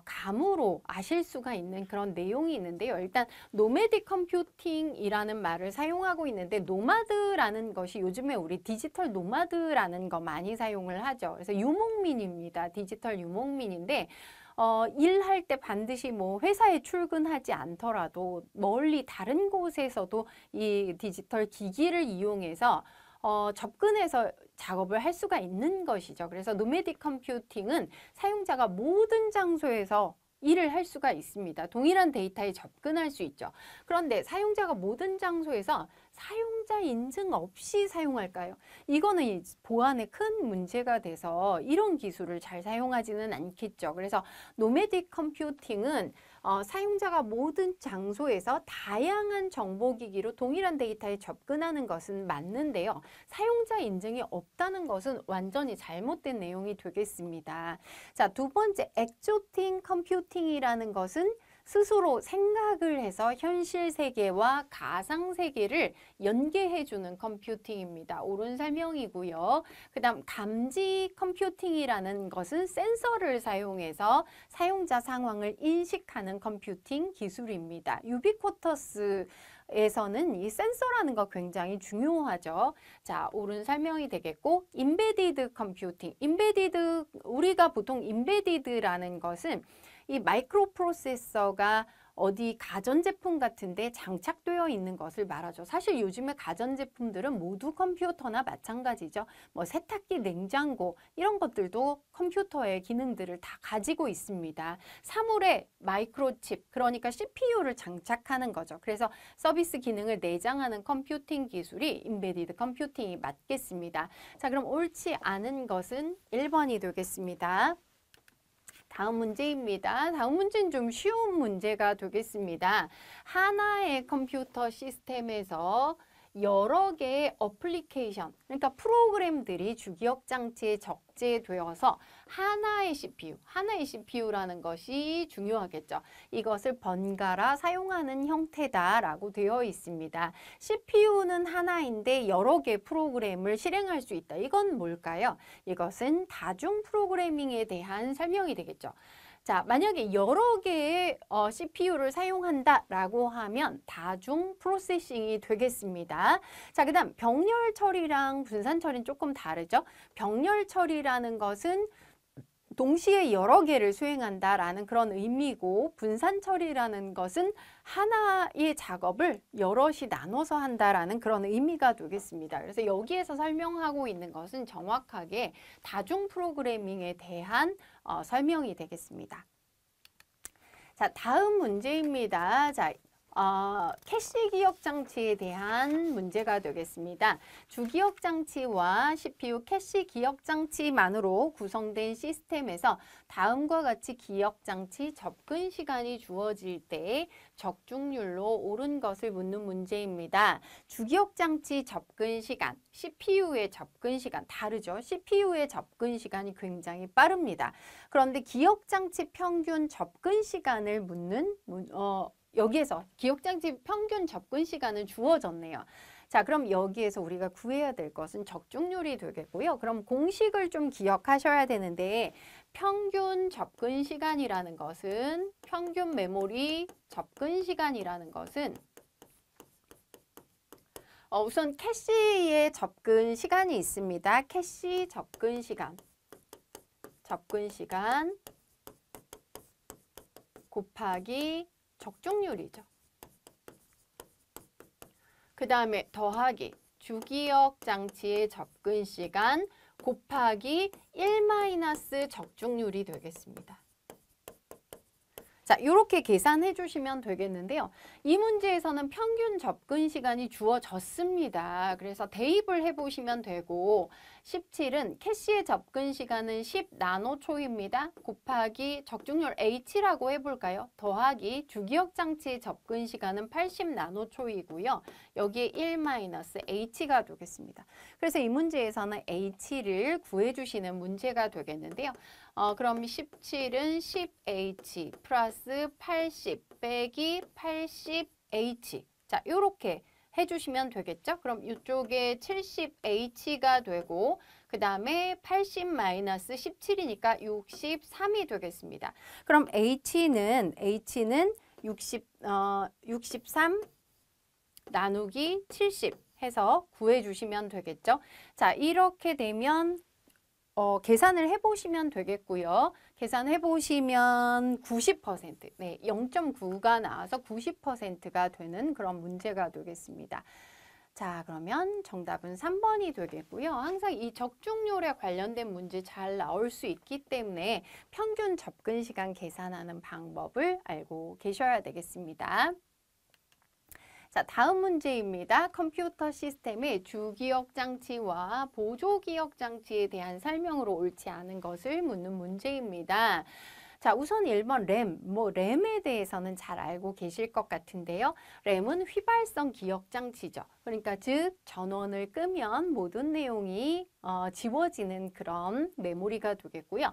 감으로 아실 수가 있는 그런 내용이 있는데요. 일단 노매딕 컴퓨팅이라는 말을 사용하고 있는데 노마드라는 것이 요즘에 우리 디지털 노마드라는 거 많이 사용을 하죠. 그래서 유목민입니다. 디지털 유목민인데 일할 때 반드시 뭐 회사에 출근하지 않더라도 멀리 다른 곳에서도 이 디지털 기기를 이용해서 접근해서 작업을 할 수가 있는 것이죠. 그래서 노매딕 컴퓨팅은 사용자가 모든 장소에서 일을 할 수가 있습니다. 동일한 데이터에 접근할 수 있죠. 그런데 사용자가 모든 장소에서 사용자 인증 없이 사용할까요? 이거는 보안에 큰 문제가 돼서 이런 기술을 잘 사용하지는 않겠죠. 그래서 노매딕 컴퓨팅은 사용자가 모든 장소에서 다양한 정보기기로 동일한 데이터에 접근하는 것은 맞는데요. 사용자 인증이 없다는 것은 완전히 잘못된 내용이 되겠습니다. 자, 두 번째, 엑조팅 컴퓨팅이라는 것은 스스로 생각을 해서 현실 세계와 가상 세계를 연계해주는 컴퓨팅입니다. 옳은 설명이고요. 그 다음 감지 컴퓨팅이라는 것은 센서를 사용해서 사용자 상황을 인식하는 컴퓨팅 기술입니다. 유비쿼터스에서는 이 센서라는 거 굉장히 중요하죠. 자, 옳은 설명이 되겠고, 인베디드 컴퓨팅. 우리가 보통 인베디드라는 것은 이 마이크로 프로세서가 어디 가전제품 같은데 장착되어 있는 것을 말하죠. 사실 요즘에 가전제품들은 모두 컴퓨터나 마찬가지죠. 뭐 세탁기, 냉장고 이런 것들도 컴퓨터의 기능들을 다 가지고 있습니다. 사물에 마이크로칩, 그러니까 CPU를 장착하는 거죠. 그래서 서비스 기능을 내장하는 컴퓨팅 기술이 인베디드 컴퓨팅이 맞겠습니다. 자, 그럼 옳지 않은 것은 1번이 되겠습니다. 다음 문제입니다. 다음 문제는 좀 쉬운 문제가 되겠습니다. 하나의 컴퓨터 시스템에서 여러 개의 어플리케이션, 그러니까 프로그램들이 주기억 장치에 적재되어서 하나의 CPU라는 것이 중요하겠죠. 이것을 번갈아 사용하는 형태다라고 되어 있습니다. CPU는 하나인데 여러 개의 프로그램을 실행할 수 있다. 이건 뭘까요? 이것은 다중 프로그래밍에 대한 설명이 되겠죠. 자, 만약에 여러 개의 CPU를 사용한다라고 하면 다중 프로세싱이 되겠습니다. 자, 그 다음 병렬 처리랑 분산 처리는 조금 다르죠. 병렬 처리라는 것은 동시에 여러 개를 수행한다라는 그런 의미고, 분산 처리라는 것은 하나의 작업을 여럿이 나눠서 한다라는 그런 의미가 되겠습니다. 그래서 여기에서 설명하고 있는 것은 정확하게 다중 프로그래밍에 대한 설명이 되겠습니다. 자, 다음 문제입니다. 자, 캐시 기억 장치에 대한 문제가 되겠습니다. 주기억 장치와 CPU 캐시 기억 장치만으로 구성된 시스템에서 다음과 같이 기억 장치 접근 시간이 주어질 때 적중률로 옳은 것을 묻는 문제입니다. 주기억 장치 접근 시간, CPU의 접근 시간 다르죠. CPU의 접근 시간이 굉장히 빠릅니다. 그런데 기억 장치 평균 접근 시간을 묻는 여기에서 기억장치 평균 접근 시간은 주어졌네요. 자, 그럼 여기에서 우리가 구해야 될 것은 적중률이 되겠고요. 그럼 공식을 좀 기억하셔야 되는데, 평균 접근 시간이라는 것은, 평균 메모리 접근 시간이라는 것은 우선 캐시의 접근 시간이 있습니다. 캐시 접근 시간 곱하기 적중률이죠. 그 다음에 더하기 주기억 장치의 접근 시간 곱하기 1- 적중률이 되겠습니다. 자, 이렇게 계산해 주시면 되겠는데요. 이 문제에서는 평균 접근 시간이 주어졌습니다. 그래서 대입을 해보시면 되고 17은 캐시의 접근 시간은 10나노초입니다. 곱하기 적중률 H라고 해볼까요? 더하기 주기억장치의 접근 시간은 80나노초이고요. 여기에 1-H가 되겠습니다. 그래서 이 문제에서는 H를 구해주시는 문제가 되겠는데요. 그럼 17은 10H 플러스 80 빼기 80H. 자, 요렇게 해주시면 되겠죠? 그럼 이쪽에 70H가 되고 그 다음에 80 마이너스 17이니까 63이 되겠습니다. 그럼 H는 63 나누기 70 해서 구해주시면 되겠죠? 자, 이렇게 되면 계산을 해보시면 되겠고요. 계산해보시면 90%, 네, 0.9가 나와서 90%가 되는 그런 문제가 되겠습니다. 자, 그러면 정답은 3번이 되겠고요. 항상 이 적중률에 관련된 문제 잘 나올 수 있기 때문에 평균 접근 시간 계산하는 방법을 알고 계셔야 되겠습니다. 자, 다음 문제입니다. 컴퓨터 시스템의 주기억 장치와 보조 기억 장치에 대한 설명으로 옳지 않은 것을 묻는 문제입니다. 자, 우선 1번 램에 대해서는 잘 알고 계실 것 같은데요. 램은 휘발성 기억 장치죠. 그러니까 즉 전원을 끄면 모든 내용이 지워지는 그런 메모리가 되겠고요.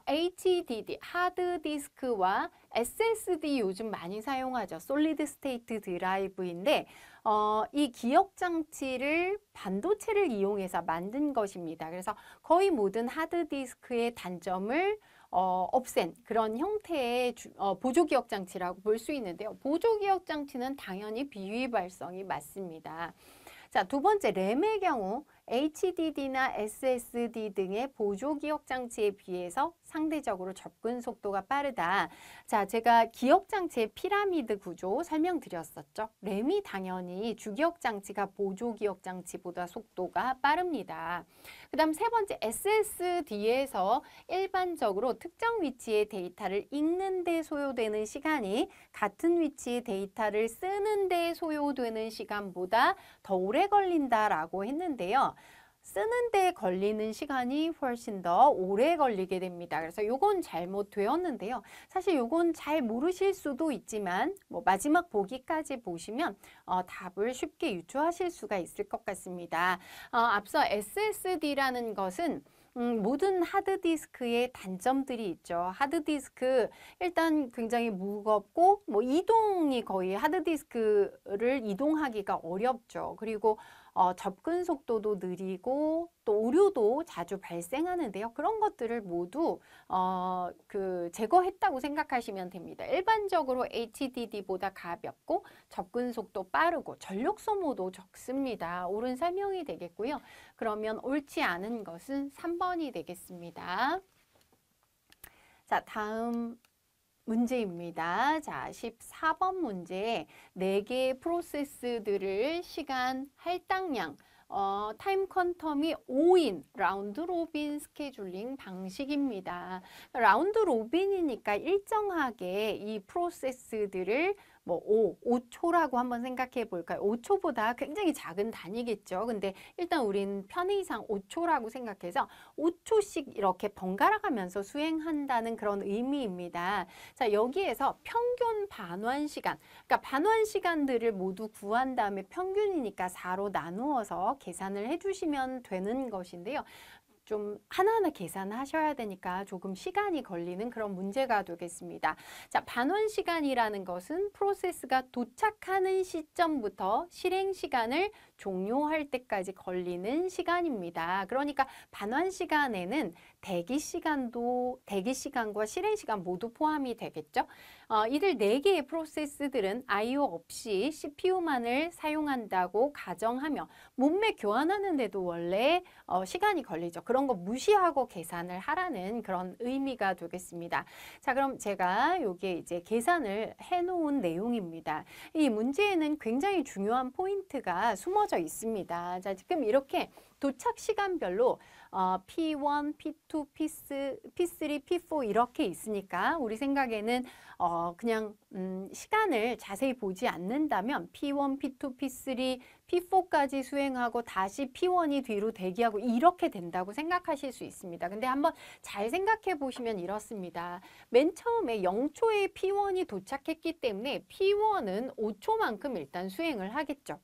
HDD, 하드디스크와 SSD 요즘 많이 사용하죠. 솔리드 스테이트 드라이브인데 이 기억 장치를 반도체를 이용해서 만든 것입니다. 그래서 거의 모든 하드디스크의 단점을 없앤 그런 형태의 보조기억 장치라고 볼 수 있는데요. 보조기억 장치는 당연히 비휘발성이 맞습니다. 자, 두 번째 램의 경우 HDD나 SSD 등의 보조 기억 장치에 비해서 상대적으로 접근 속도가 빠르다. 자, 제가 기억 장치의 피라미드 구조 설명드렸었죠. 램이 당연히 주기억 장치가 보조 기억 장치보다 속도가 빠릅니다. 그 다음 세 번째 SSD에서 일반적으로 특정 위치의 데이터를 읽는 데 소요되는 시간이 같은 위치의 데이터를 쓰는 데 소요되는 시간보다 더 오래 걸린다라고 했는데요. 쓰는 데 걸리는 시간이 훨씬 더 오래 걸리게 됩니다. 그래서 요건 잘못되었는데요. 사실 요건 잘 모르실 수도 있지만 마지막 보기까지 보시면 답을 쉽게 유추하실 수가 있을 것 같습니다. 앞서 SSD라는 것은 모든 하드디스크의 단점들이 있죠. 하드디스크 일단 굉장히 무겁고 이동이 거의 하드디스크를 이동하기가 어렵죠. 그리고 접근 속도도 느리고 또 오류도 자주 발생하는데요. 그런 것들을 모두 제거했다고 생각하시면 됩니다. 일반적으로 HDD보다 가볍고 접근 속도 빠르고 전력 소모도 적습니다. 옳은 설명이 되겠고요. 그러면 옳지 않은 것은 3번이 되겠습니다. 자, 다음 문제입니다. 자, 14번 문제 4개의 프로세스들을 시간 할당량 타임 퀀텀이 5인 라운드 로빈 스케줄링 방식입니다. 라운드 로빈이니까 일정하게 이 프로세스들을 5초라고 한번 생각해 볼까요? 5초보다 굉장히 작은 단위겠죠. 근데 일단 우린 편의상 5초라고 생각해서 5초씩 이렇게 번갈아 가면서 수행한다는 그런 의미입니다. 자, 여기에서 평균 반환 시간, 그러니까 반환 시간들을 모두 구한 다음에 평균이니까 4로 나누어서 계산을 해주시면 되는 것인데요. 좀 하나하나 계산하셔야 되니까 조금 시간이 걸리는 그런 문제가 되겠습니다. 자, 반환 시간이라는 것은 프로세스가 도착하는 시점부터 실행 시간을 종료할 때까지 걸리는 시간입니다. 그러니까 반환 시간에는 대기 시간과 실행 시간 모두 포함이 되겠죠. 이들 4개의 프로세스들은 I/O 없이 CPU만을 사용한다고 가정하며 몸매 교환하는데도 원래 시간이 걸리죠. 그런 거 무시하고 계산을 하라는 그런 의미가 되겠습니다. 자, 그럼 제가 요게 이제 계산을 해놓은 내용입니다. 이 문제에는 굉장히 중요한 포인트가 숨어져 있습니다. 자, 지금 이렇게 도착 시간별로 P1, P2, P3, P4 이렇게 있으니까 우리 생각에는 그냥 시간을 자세히 보지 않는다면 P1, P2, P3, P4까지 수행하고 다시 P1이 뒤로 대기하고 이렇게 된다고 생각하실 수 있습니다. 근데 한번 잘 생각해 보시면 이렇습니다. 맨 처음에 0초에 P1이 도착했기 때문에 P1은 5초만큼 일단 수행을 하겠죠.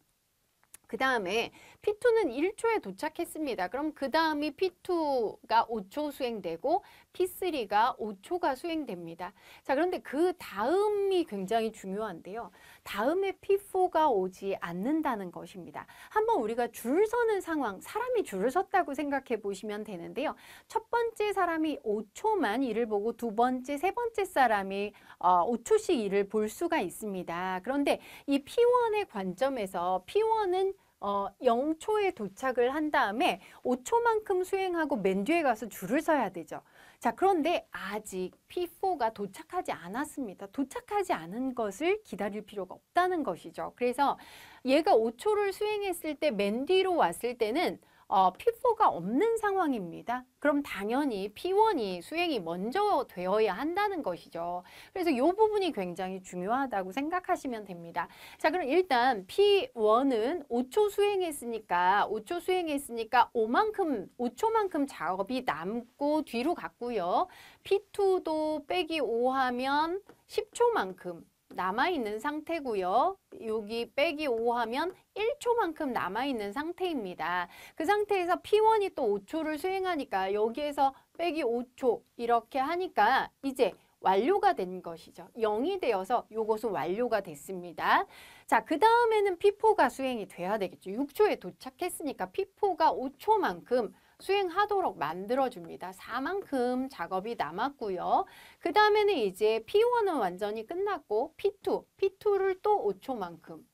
그 다음에 P2는 1초에 도착했습니다. 그럼 그 다음이 P2가 5초 수행되고 P3가 5초가 수행됩니다. 자, 그런데 그 다음이 굉장히 중요한데요. 다음에 P4가 오지 않는다는 것입니다. 한번 우리가 줄 서는 상황, 사람이 줄을 섰다고 생각해 보시면 되는데요. 첫 번째 사람이 5초만 일을 보고 두 번째, 세 번째 사람이 5초씩 일을 볼 수가 있습니다. 그런데 이 P1의 관점에서 P1은 0초에 도착을 한 다음에 5초만큼 수행하고 맨 뒤에 가서 줄을 서야 되죠. 자, 그런데 아직 P4가 도착하지 않았습니다. 도착하지 않은 것을 기다릴 필요가 없다는 것이죠. 그래서 얘가 5초를 수행했을 때 맨 뒤로 왔을 때는 P4가 없는 상황입니다. 그럼 당연히 P1이 수행이 먼저 되어야 한다는 것이죠. 그래서 이 부분이 굉장히 중요하다고 생각하시면 됩니다. 자, 그럼 일단 P1은 5초 수행했으니까 5초만큼 작업이 남고 뒤로 갔고요. P2도 빼기 5 하면 10초만큼 남아있는 상태고요. 여기 빼기 5 하면 1초만큼 남아있는 상태입니다. 그 상태에서 P1이 또 5초를 수행하니까 여기에서 빼기 5초 이렇게 하니까 이제 완료가 된 것이죠. 0이 되어서 이것은 완료가 됐습니다. 자, 그 다음에는 P4가 수행이 돼야 되겠죠. 6초에 도착했으니까 P4가 5초만큼 수행하도록 만들어줍니다. 4만큼 작업이 남았고요. 그 다음에는 이제 P1은 완전히 끝났고 P2를 또 5초만큼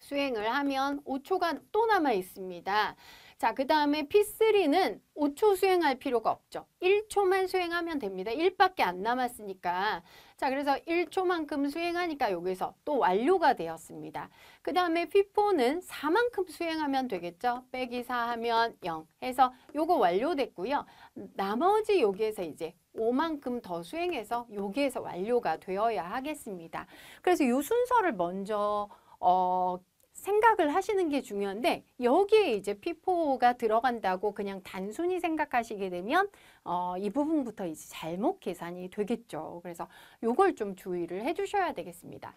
수행을 하면 5초가 또 남아 있습니다. 자, 그 다음에 P3는 5초 수행할 필요가 없죠. 1초만 수행하면 됩니다. 1밖에 안 남았으니까. 자, 그래서 1초만큼 수행하니까 여기서 또 완료가 되었습니다. 그 다음에 P4는 4만큼 수행하면 되겠죠. 빼기 4 하면 0 해서 요거 완료됐고요. 나머지 여기에서 이제 5만큼 더 수행해서 여기에서 완료가 되어야 하겠습니다. 그래서 요 순서를 먼저 생각을 하시는 게 중요한데 여기에 이제 P4가 들어간다고 그냥 단순히 생각하시게 되면 이 부분부터 이제 잘못 계산이 되겠죠. 그래서 요걸 좀 주의를 해주셔야 되겠습니다.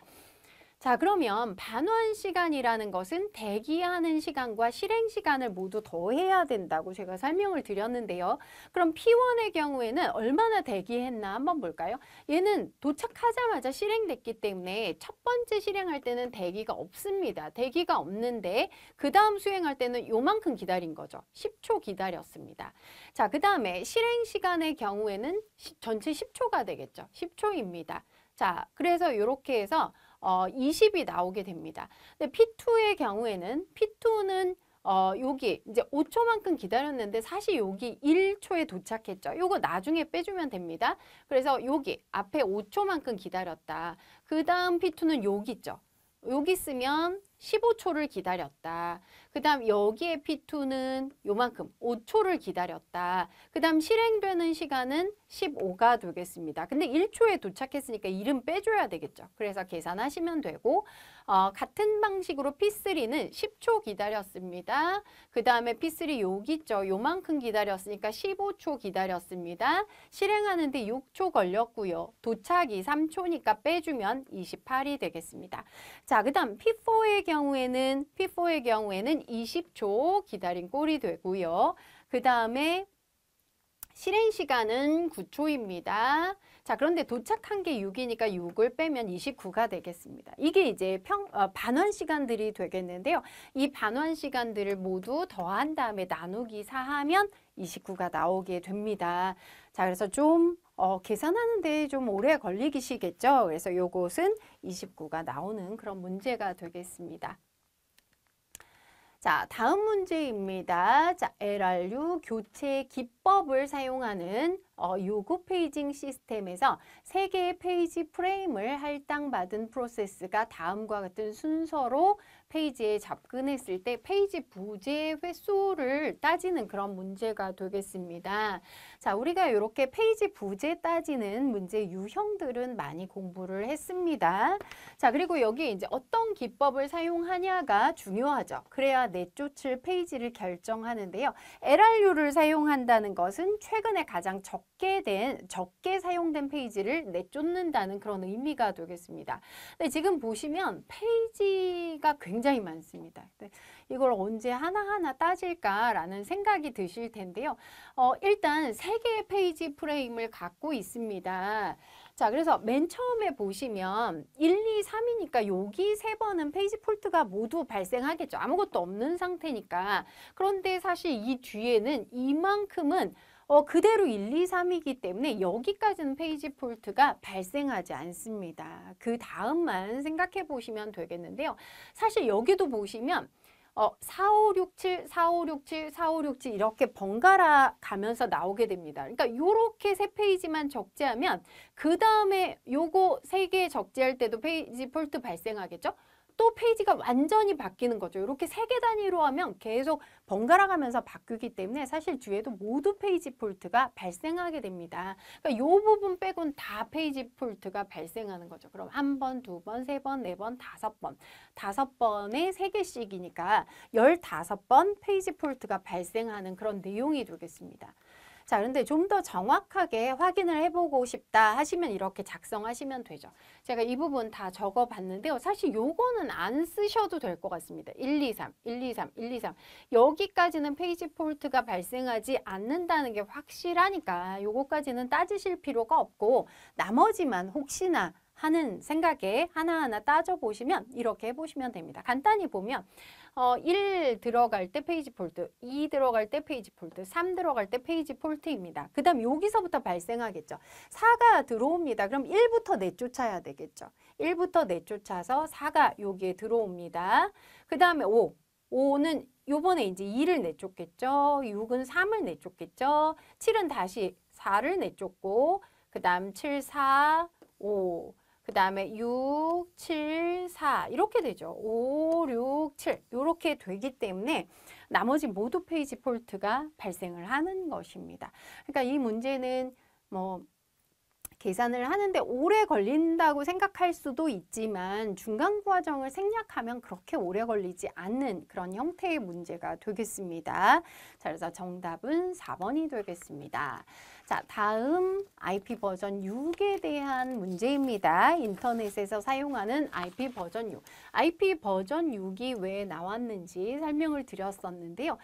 자, 그러면 반환 시간이라는 것은 대기하는 시간과 실행 시간을 모두 더해야 된다고 제가 설명을 드렸는데요. 그럼 P1의 경우에는 얼마나 대기했나 한번 볼까요? 얘는 도착하자마자 실행됐기 때문에 첫 번째 실행할 때는 대기가 없습니다. 대기가 없는데 그 다음 수행할 때는 요만큼 기다린 거죠. 10초 기다렸습니다. 자, 그 다음에 실행 시간의 경우에는 전체 10초가 되겠죠. 10초입니다. 자, 그래서 이렇게 해서 20이 나오게 됩니다. 근데 P2의 경우에는 P2는 여기 이제 5초만큼 기다렸는데 사실 여기 1초에 도착했죠. 요거 나중에 빼주면 됩니다. 그래서 여기 앞에 5초만큼 기다렸다. 그 다음 P2는 여기 있죠. 여기 쓰면 15초를 기다렸다. 그 다음 여기에 P2는 요만큼 5초를 기다렸다. 그 다음 실행되는 시간은 15가 되겠습니다. 근데 1초에 도착했으니까 1은 빼줘야 되겠죠. 그래서 계산하시면 되고 같은 방식으로 P3는 10초 기다렸습니다. 그 다음에 P3 여기 있죠. 요만큼 기다렸으니까 15초 기다렸습니다. 실행하는데 6초 걸렸고요. 도착이 3초니까 빼주면 28이 되겠습니다. 자, 그 다음 P4의 경우에는 20초 기다린 꼴이 되고요. 그 다음에 실행 시간은 9초입니다. 자, 그런데 도착한 게 6이니까 6을 빼면 29가 되겠습니다. 이게 이제 반환 시간들이 되겠는데요. 이 반환 시간들을 모두 더한 다음에 나누기 4하면 29가 나오게 됩니다. 자, 그래서 좀 계산하는데 좀 오래 걸리시겠죠. 그래서 요것은 29가 나오는 그런 문제가 되겠습니다. 자, 다음 문제입니다. 자, LRU 교체 기법을 사용하는 요구 페이징 시스템에서 3개의 페이지 프레임을 할당받은 프로세스가 다음과 같은 순서로 페이지에 접근했을 때 페이지 부재 횟수를 따지는 그런 문제가 되겠습니다. 자, 우리가 이렇게 페이지 부재 따지는 문제 유형들은 많이 공부를 했습니다. 자, 그리고 여기 이제 어떤 기법을 사용하냐가 중요하죠. 그래야 내쫓을 페이지를 결정하는데요. LRU를 사용한다는 것은 최근에 가장 적게 사용된 페이지를 내쫓는다는 그런 의미가 되겠습니다. 근데 지금 보시면 페이지가 굉장히 많습니다. 이걸 언제 하나하나 따질까라는 생각이 드실 텐데요. 일단 3개의 페이지 프레임을 갖고 있습니다. 자, 그래서 맨 처음에 보시면 1, 2, 3이니까 여기 3번은 페이지 폴트가 모두 발생하겠죠. 아무것도 없는 상태니까. 그런데 사실 이 뒤에는 이만큼은 그대로 1, 2, 3이기 때문에 여기까지는 페이지 폴트가 발생하지 않습니다. 그 다음만 생각해 보시면 되겠는데요. 사실 여기도 보시면 4, 5, 6, 7, 4, 5, 6, 7, 4, 5, 6, 7 이렇게 번갈아 가면서 나오게 됩니다. 그러니까 요렇게 3페이지만 적재하면 그 다음에 요거 3개 적재할 때도 페이지 폴트 발생하겠죠? 또 페이지가 완전히 바뀌는 거죠. 이렇게 3개 단위로 하면 계속 번갈아 가면서 바뀌기 때문에 사실 뒤에도 모두 페이지 폴트가 발생하게 됩니다. 그러니까 이 부분 빼곤 다 페이지 폴트가 발생하는 거죠. 그럼 1번, 2번, 3번, 4번, 5번. 5번에 3개씩이니까 15번 페이지 폴트가 발생하는 그런 내용이 되겠습니다. 자, 그런데 좀 더 정확하게 확인을 해보고 싶다 하시면 이렇게 작성하시면 되죠. 제가 이 부분 다 적어봤는데요. 사실 요거는 안 쓰셔도 될 것 같습니다. 1, 2, 3, 1, 2, 3, 1, 2, 3. 여기까지는 페이지 폴트가 발생하지 않는다는 게 확실하니까 요거까지는 따지실 필요가 없고 나머지만 혹시나 하는 생각에 하나하나 따져보시면 이렇게 해보시면 됩니다. 간단히 보면 1 들어갈 때 페이지 폴트, 2 들어갈 때 페이지 폴트, 3 들어갈 때 페이지 폴트입니다. 그 다음 여기서부터 발생하겠죠. 4가 들어옵니다. 그럼 1부터 내쫓아야 되겠죠. 1부터 내쫓아서 4가 여기에 들어옵니다. 그 다음에 5. 5는 요번에 이제 2를 내쫓겠죠. 6은 3을 내쫓겠죠. 7은 다시 4를 내쫓고 그 다음 7, 4, 5. 그 다음에 6, 7, 4 이렇게 되죠. 5, 6, 7 이렇게 되기 때문에 나머지 모두 페이지 폴트가 발생을 하는 것입니다. 그러니까 이 문제는 뭐 계산을 하는데 오래 걸린다고 생각할 수도 있지만 중간 과정을 생략하면 그렇게 오래 걸리지 않는 그런 형태의 문제가 되겠습니다. 자, 그래서 정답은 4번이 되겠습니다. 자, 다음 IP 버전 6에 대한 문제입니다. 인터넷에서 사용하는 IP 버전 6. IP 버전 6이 왜 나왔는지 설명을 드렸었는데요.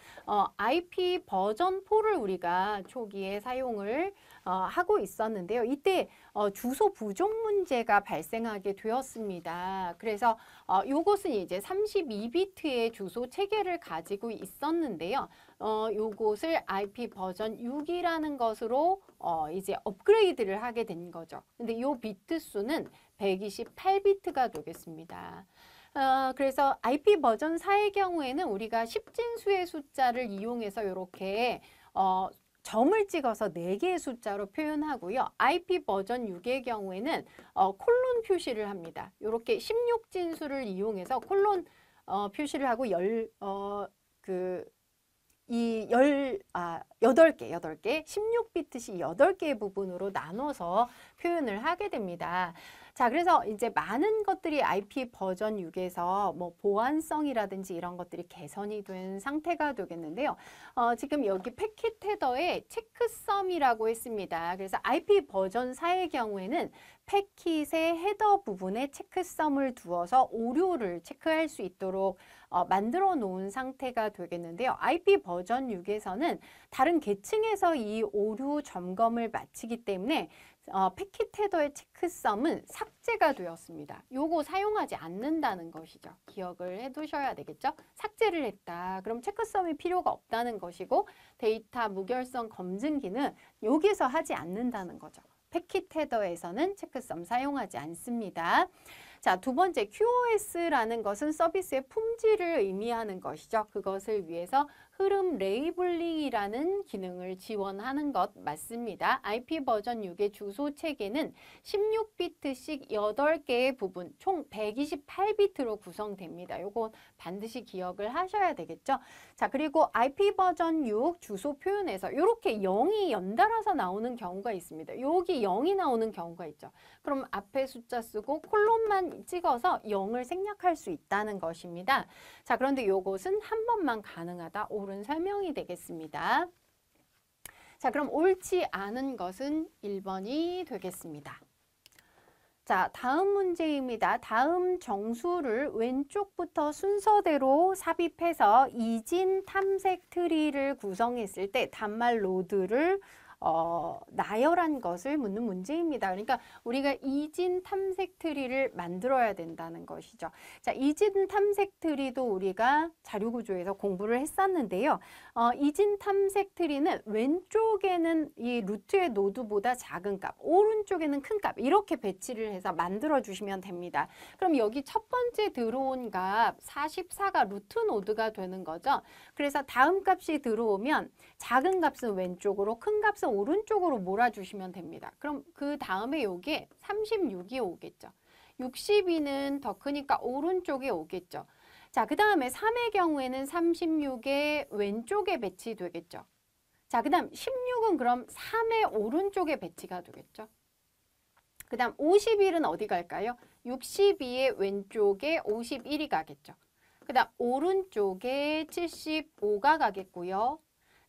IP 버전 4를 우리가 초기에 사용을 하고 있었는데요. 이때 주소 부족 문제가 발생하게 되었습니다. 그래서 요것은 이제 32비트의 주소 체계를 가지고 있었는데요. 요것을 IP 버전 6이라는 것으로 이제 업그레이드를 하게 된 거죠. 근데 요 비트 수는 128비트가 되겠습니다. 그래서 IP 버전 4의 경우에는 우리가 10진수의 숫자를 이용해서 이렇게 점을 찍어서 4개의 숫자로 표현하고요. IP 버전 6의 경우에는 콜론 표시를 합니다. 이렇게 16진수를 이용해서 콜론 표시를 하고 8개, 16비트씩 8개의 부분으로 나눠서 표현을 하게 됩니다. 자, 그래서 이제 많은 것들이 IP 버전 6에서 뭐 보안성이라든지 이런 것들이 개선이 된 상태가 되겠는데요. 지금 여기 패킷 헤더에 체크썸이라고 했습니다. 그래서 IP 버전 4의 경우에는 패킷의 헤더 부분에 체크썸을 두어서 오류를 체크할 수 있도록 만들어 놓은 상태가 되겠는데요. IP 버전 6에서는 다른 계층에서 이 오류 점검을 마치기 때문에 패킷 헤더의 체크썸은 삭제가 되었습니다. 요거 사용하지 않는다는 것이죠. 기억을 해두셔야 되겠죠. 삭제를 했다. 그럼 체크썸이 필요가 없다는 것이고 데이터 무결성 검증기는 여기서 하지 않는다는 거죠. 패킷 헤더에서는 체크썸 사용하지 않습니다. 자, 두 번째 QoS라는 것은 서비스의 품질을 의미하는 것이죠. 그것을 위해서 흐름 레이블링이라는 기능을 지원하는 것 맞습니다. IP 버전 6의 주소 체계는 16비트씩 8개의 부분, 총 128비트로 구성됩니다. 요거 반드시 기억을 하셔야 되겠죠. 자, 그리고 IP 버전 6 주소 표현에서 이렇게 0이 연달아서 나오는 경우가 있습니다. 여기 0이 나오는 경우가 있죠. 그럼 앞에 숫자 쓰고 콜론만 찍어서 0을 생략할 수 있다는 것입니다. 자, 그런데 요것은 한 번만 가능하다. 옳은 설명이 되겠습니다. 자, 그럼 옳지 않은 것은 1번이 되겠습니다. 자, 다음 문제입니다. 다음 정수를 왼쪽부터 순서대로 삽입해서 이진 탐색 트리를 구성했을 때 단말 로드를 나열한 것을 묻는 문제입니다. 그러니까 우리가 이진 탐색 트리를 만들어야 된다는 것이죠. 자, 이진 탐색 트리도 우리가 자료 구조에서 공부를 했었는데요. 이진 탐색 트리는 왼쪽에는 이 루트의 노드보다 작은 값, 오른쪽에는 큰 값 이렇게 배치를 해서 만들어 주시면 됩니다. 그럼 여기 첫 번째 들어온 값 44가 루트 노드가 되는 거죠. 그래서 다음 값이 들어오면 작은 값은 왼쪽으로, 큰 값은 오른쪽으로 몰아주시면 됩니다. 그럼 그 다음에 여기에 36이 오겠죠. 62는 더 크니까 오른쪽에 오겠죠. 자, 그 다음에 3의 경우에는 36의 왼쪽에 배치되겠죠. 자, 그 다음 16은 그럼 3의 오른쪽에 배치가 되겠죠. 그 다음 51은 어디 갈까요? 62의 왼쪽에 51이 가겠죠. 그 다음 오른쪽에 75가 가겠고요.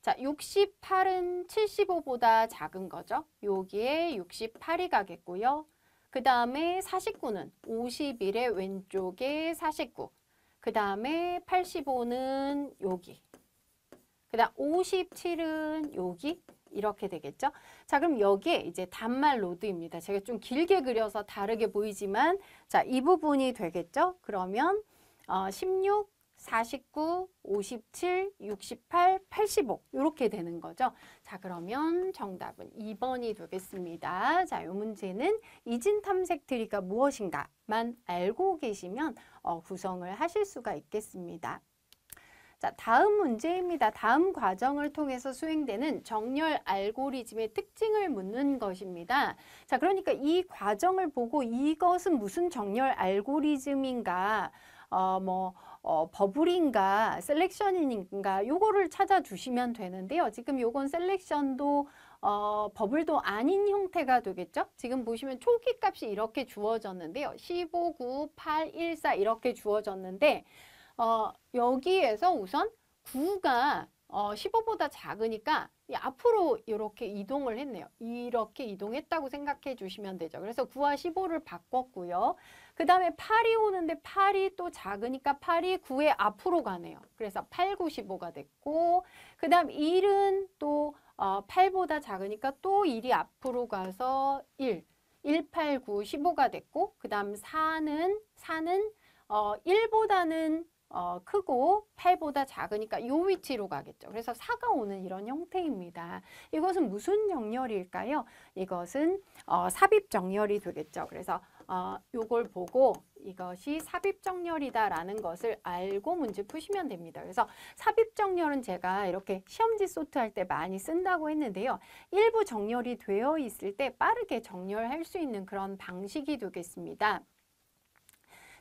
자, 68은 75보다 작은 거죠. 여기에 68이 가겠고요. 그 다음에 49는 51의 왼쪽에 49. 그 다음에 85는 여기. 그 다음 57은 여기. 이렇게 되겠죠. 자, 그럼 여기에 이제 단말 로드입니다. 제가 좀 길게 그려서 다르게 보이지만 자, 이 부분이 되겠죠. 그러면 16, 49, 57, 68, 85 이렇게 되는 거죠. 자, 그러면 정답은 2번이 되겠습니다. 자, 이 문제는 이진 탐색 트리가 무엇인가만 알고 계시면 구성을 하실 수가 있겠습니다. 자, 다음 문제입니다. 다음 과정을 통해서 수행되는 정렬 알고리즘의 특징을 묻는 것입니다. 자, 그러니까 이 과정을 보고 이것은 무슨 정렬 알고리즘인가, 버블인가, 셀렉션인가, 요거를 찾아주시면 되는데요. 지금 요건 셀렉션도 버블도 아닌 형태가 되겠죠? 지금 보시면 초기 값이 이렇게 주어졌는데요. 15, 9, 8, 1, 4 이렇게 주어졌는데 여기에서 우선 9가 15보다 작으니까 앞으로 이렇게 이동을 했네요. 이렇게 이동했다고 생각해 주시면 되죠. 그래서 9와 15를 바꿨고요. 그 다음에 8이 오는데 8이 또 작으니까 8이 9의 앞으로 가네요. 그래서 8, 9, 15가 됐고 그 다음 1은 또 8보다 작으니까 또 1이 앞으로 가서 1, 8, 9, 15가 됐고 그 다음 4는 1보다는 크고 8보다 작으니까 이 위치로 가겠죠. 그래서 4가 오는 이런 형태입니다. 이것은 무슨 정렬일까요? 이것은 삽입 정렬이 되겠죠. 그래서 이걸 보고 이것이 삽입 정렬이다라는 것을 알고 문제 푸시면 됩니다. 그래서 삽입 정렬은 제가 이렇게 시험지 소트 할 때 많이 쓴다고 했는데요. 일부 정렬이 되어 있을 때 빠르게 정렬할 수 있는 그런 방식이 되겠습니다.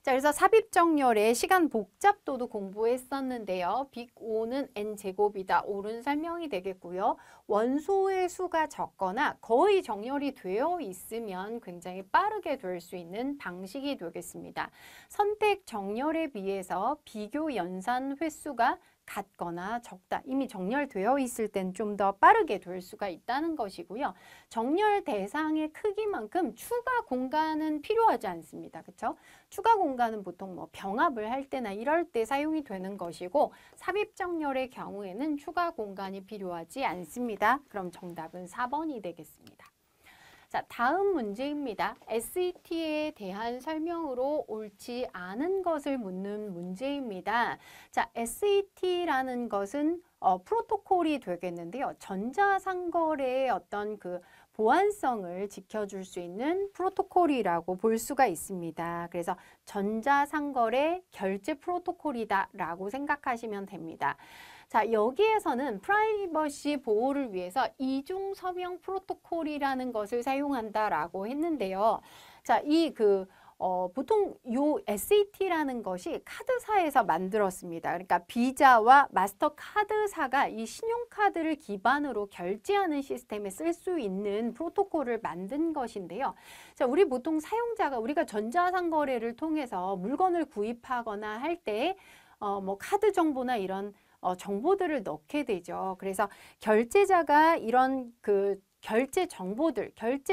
자, 그래서 삽입 정렬의 시간 복잡도도 공부했었는데요. 빅 O는 n제곱이다. 옳은 설명이 되겠고요. 원소의 수가 적거나 거의 정렬이 되어 있으면 굉장히 빠르게 될 수 있는 방식이 되겠습니다. 선택 정렬에 비해서 비교 연산 횟수가 같거나 적다. 이미 정렬되어 있을 땐 좀 더 빠르게 될 수가 있다는 것이고요. 정렬 대상의 크기만큼 추가 공간은 필요하지 않습니다. 그렇죠? 추가 공간은 보통 뭐 병합을 할 때나 이럴 때 사용이 되는 것이고 삽입 정렬의 경우에는 추가 공간이 필요하지 않습니다. 그럼 정답은 4번이 되겠습니다. 자, 다음 문제입니다. SAT에 대한 설명으로 옳지 않은 것을 묻는 문제입니다. 자, SAT라는 것은 프로토콜이 되겠는데요. 전자상거래의 어떤 그 보안성을 지켜줄 수 있는 프로토콜이라고 볼 수가 있습니다. 그래서 전자상거래 결제 프로토콜이다라고 생각하시면 됩니다. 자, 여기에서는 프라이버시 보호를 위해서 이중 서명 프로토콜이라는 것을 사용한다라고 했는데요. 자, 보통 요 SAT라는 것이 카드사에서 만들었습니다. 그러니까 비자와 마스터카드사가 이 신용카드를 기반으로 결제하는 시스템에 쓸 수 있는 프로토콜을 만든 것인데요. 자, 우리 보통 사용자가 우리가 전자상거래를 통해서 물건을 구입하거나 할 때 뭐 카드 정보나 이런 정보들을 넣게 되죠. 그래서 결제자가 이런 결제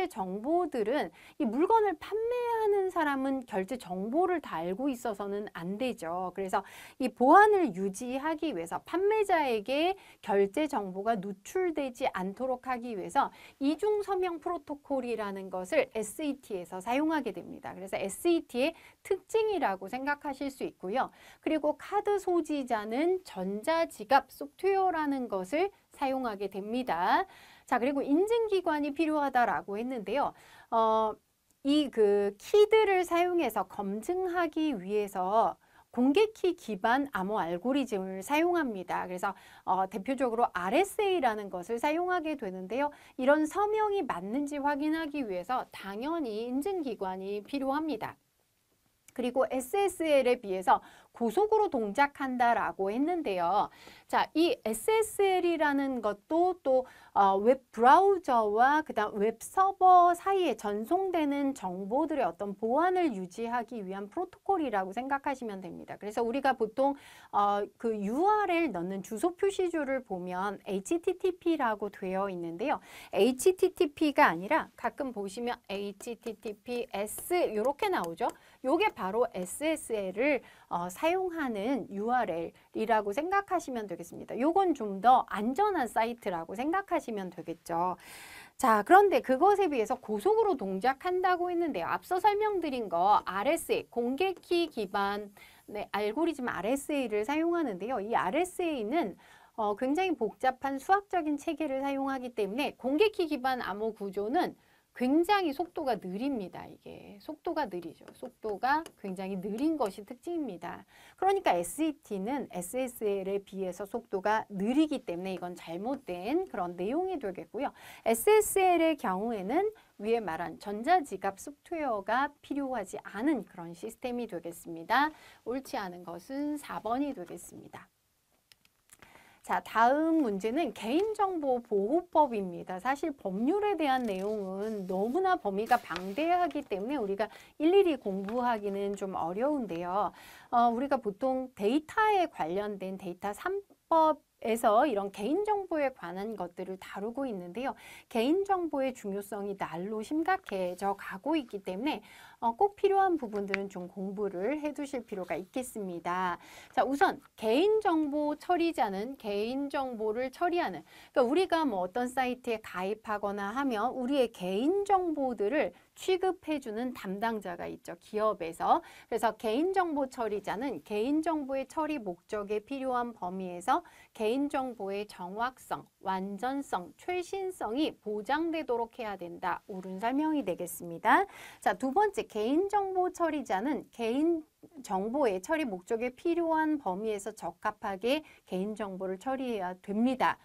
정보들은 이 물건을 판매하는 사람은 결제 정보를 다 알고 있어서는 안 되죠. 그래서 이 보안을 유지하기 위해서 판매자에게 결제 정보가 누출되지 않도록 하기 위해서 이중 서명 프로토콜이라는 것을 SAT에서 사용하게 됩니다. 그래서 SAT의 특징이라고 생각하실 수 있고요. 그리고 카드 소지자는 전자지갑 소프트웨어라는 것을 사용하게 됩니다. 자, 그리고 인증기관이 필요하다라고 했는데요. 키들을 사용해서 검증하기 위해서 공개키 기반 암호 알고리즘을 사용합니다. 그래서 대표적으로 RSA라는 것을 사용하게 되는데요. 이런 서명이 맞는지 확인하기 위해서 당연히 인증기관이 필요합니다. 그리고 SSL에 비해서 고속으로 동작한다라고 했는데요. 자, 이 SSL이라는 것도 또 웹 브라우저와 그다음 웹 서버 사이에 전송되는 정보들의 어떤 보안을 유지하기 위한 프로토콜이라고 생각하시면 됩니다. 그래서 우리가 보통 URL 넣는 주소 표시줄을 보면 HTTP라고 되어 있는데요. HTTP가 아니라 가끔 보시면 HTTPS 이렇게 나오죠. 요게 바로 SSL을 사용하는 URL이라고 생각하시면 되겠습니다. 요건 좀 더 안전한 사이트라고 생각하시면 되겠죠. 자, 그런데 그것에 비해서 고속으로 동작한다고 했는데요. 앞서 설명드린 거 RSA, 공개키 기반 알고리즘 RSA를 사용하는데요. 이 RSA는 굉장히 복잡한 수학적인 체계를 사용하기 때문에 공개키 기반 암호 구조는 굉장히 속도가 느립니다. 이게 속도가 느리죠. 속도가 굉장히 느린 것이 특징입니다. 그러니까 SAT는 SSL에 비해서 속도가 느리기 때문에 이건 잘못된 그런 내용이 되겠고요. SSL의 경우에는 위에 말한 전자지갑 소프트웨어가 필요하지 않은 그런 시스템이 되겠습니다. 옳지 않은 것은 4번이 되겠습니다. 자, 다음 문제는 개인정보보호법입니다. 사실 법률에 대한 내용은 너무나 범위가 방대하기 때문에 우리가 일일이 공부하기는 좀 어려운데요. 우리가 보통 데이터에 관련된 데이터 3법에서 이런 개인정보에 관한 것들을 다루고 있는데요. 개인정보의 중요성이 날로 심각해져 가고 있기 때문에 꼭 필요한 부분들은 좀 공부를 해두실 필요가 있겠습니다. 자, 우선 개인정보 처리자는 개인정보를 처리하는, 그러니까 우리가 뭐 어떤 사이트에 가입하거나 하면 우리의 개인정보들을 취급해주는 담당자가 있죠. 기업에서. 그래서 개인정보 처리자는 개인정보의 처리 목적에 필요한 범위에서 개인정보의 정확성, 완전성, 최신성이 보장되도록 해야 된다. 옳은 설명이 되겠습니다. 자, 두 번째, 개인정보 처리자는 개인정보의 처리 목적에 필요한 범위에서 적합하게 개인정보를 처리해야 됩니다.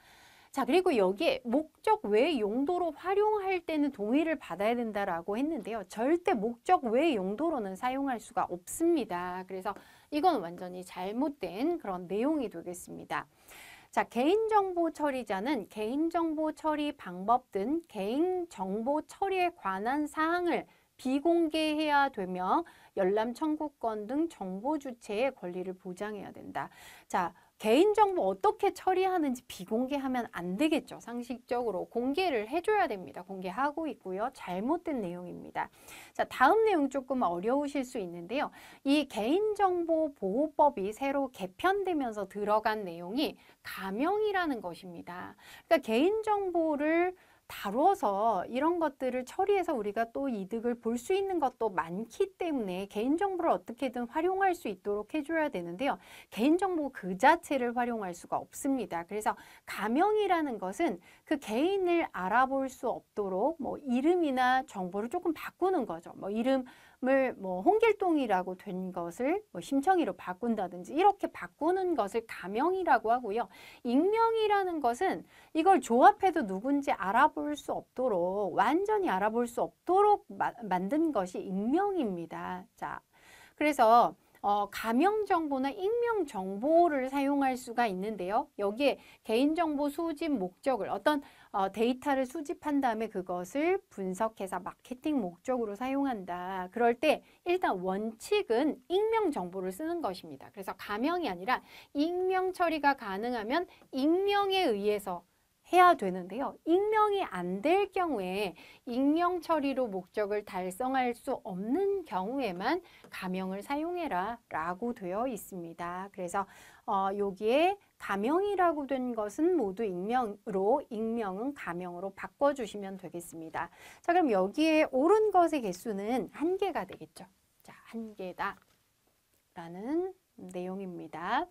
자, 그리고 여기에 목적 외 용도로 활용할 때는 동의를 받아야 된다라고 했는데요. 절대 목적 외 용도로는 사용할 수가 없습니다. 그래서 이건 완전히 잘못된 그런 내용이 되겠습니다. 자, 개인정보 처리자는 개인정보 처리 방법 등 개인정보 처리에 관한 사항을 비공개해야 되며 열람 청구권 등 정보 주체의 권리를 보장해야 된다. 자, 개인정보 어떻게 처리하는지 비공개하면 안 되겠죠. 상식적으로 공개를 해줘야 됩니다. 공개하고 있고요. 잘못된 내용입니다. 자, 다음 내용 조금 어려우실 수 있는데요. 이 개인정보보호법이 새로 개편되면서 들어간 내용이 가명이라는 것입니다. 그러니까 개인정보를 다뤄서 이런 것들을 처리해서 우리가 또 이득을 볼 수 있는 것도 많기 때문에 개인정보를 어떻게든 활용할 수 있도록 해줘야 되는데요. 개인정보 그 자체를 활용할 수가 없습니다. 그래서 가명이라는 것은 그 개인을 알아볼 수 없도록 뭐 이름이나 정보를 조금 바꾸는 거죠. 뭐 이름을 뭐 홍길동이라고 된 것을 뭐 심청이로 바꾼다든지 이렇게 바꾸는 것을 가명이라고 하고요. 익명이라는 것은 이걸 조합해도 누군지 알아볼 수 없도록 완전히 알아볼 수 없도록 만든 것이 익명입니다. 자, 그래서 가명 정보나 익명 정보를 사용할 수가 있는데요. 여기에 개인정보 수집 목적을 어떤 데이터를 수집한 다음에 그것을 분석해서 마케팅 목적으로 사용한다. 그럴 때 일단 원칙은 익명 정보를 쓰는 것입니다. 그래서 가명이 아니라 익명 처리가 가능하면 익명에 의해서 해야 되는데요. 익명이 안 될 경우에 익명 처리로 목적을 달성할 수 없는 경우에만 가명을 사용해라 라고 되어 있습니다. 그래서 여기에 가명이라고 된 것은 모두 익명으로, 익명은 가명으로 바꿔주시면 되겠습니다. 자, 그럼 여기에 옳은 것의 개수는 1개가 되겠죠. 자, 1개다 라는 내용입니다.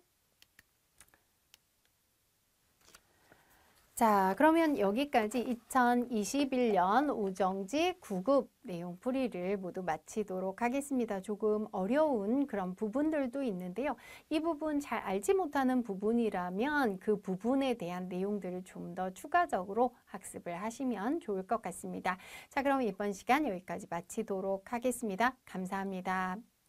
자, 그러면 여기까지 2021년 우정직 9급 내용 풀이를 모두 마치도록 하겠습니다. 조금 어려운 그런 부분들도 있는데요. 이 부분 잘 알지 못하는 부분이라면 그 부분에 대한 내용들을 좀 더 추가적으로 학습을 하시면 좋을 것 같습니다. 자, 그럼 이번 시간 여기까지 마치도록 하겠습니다. 감사합니다.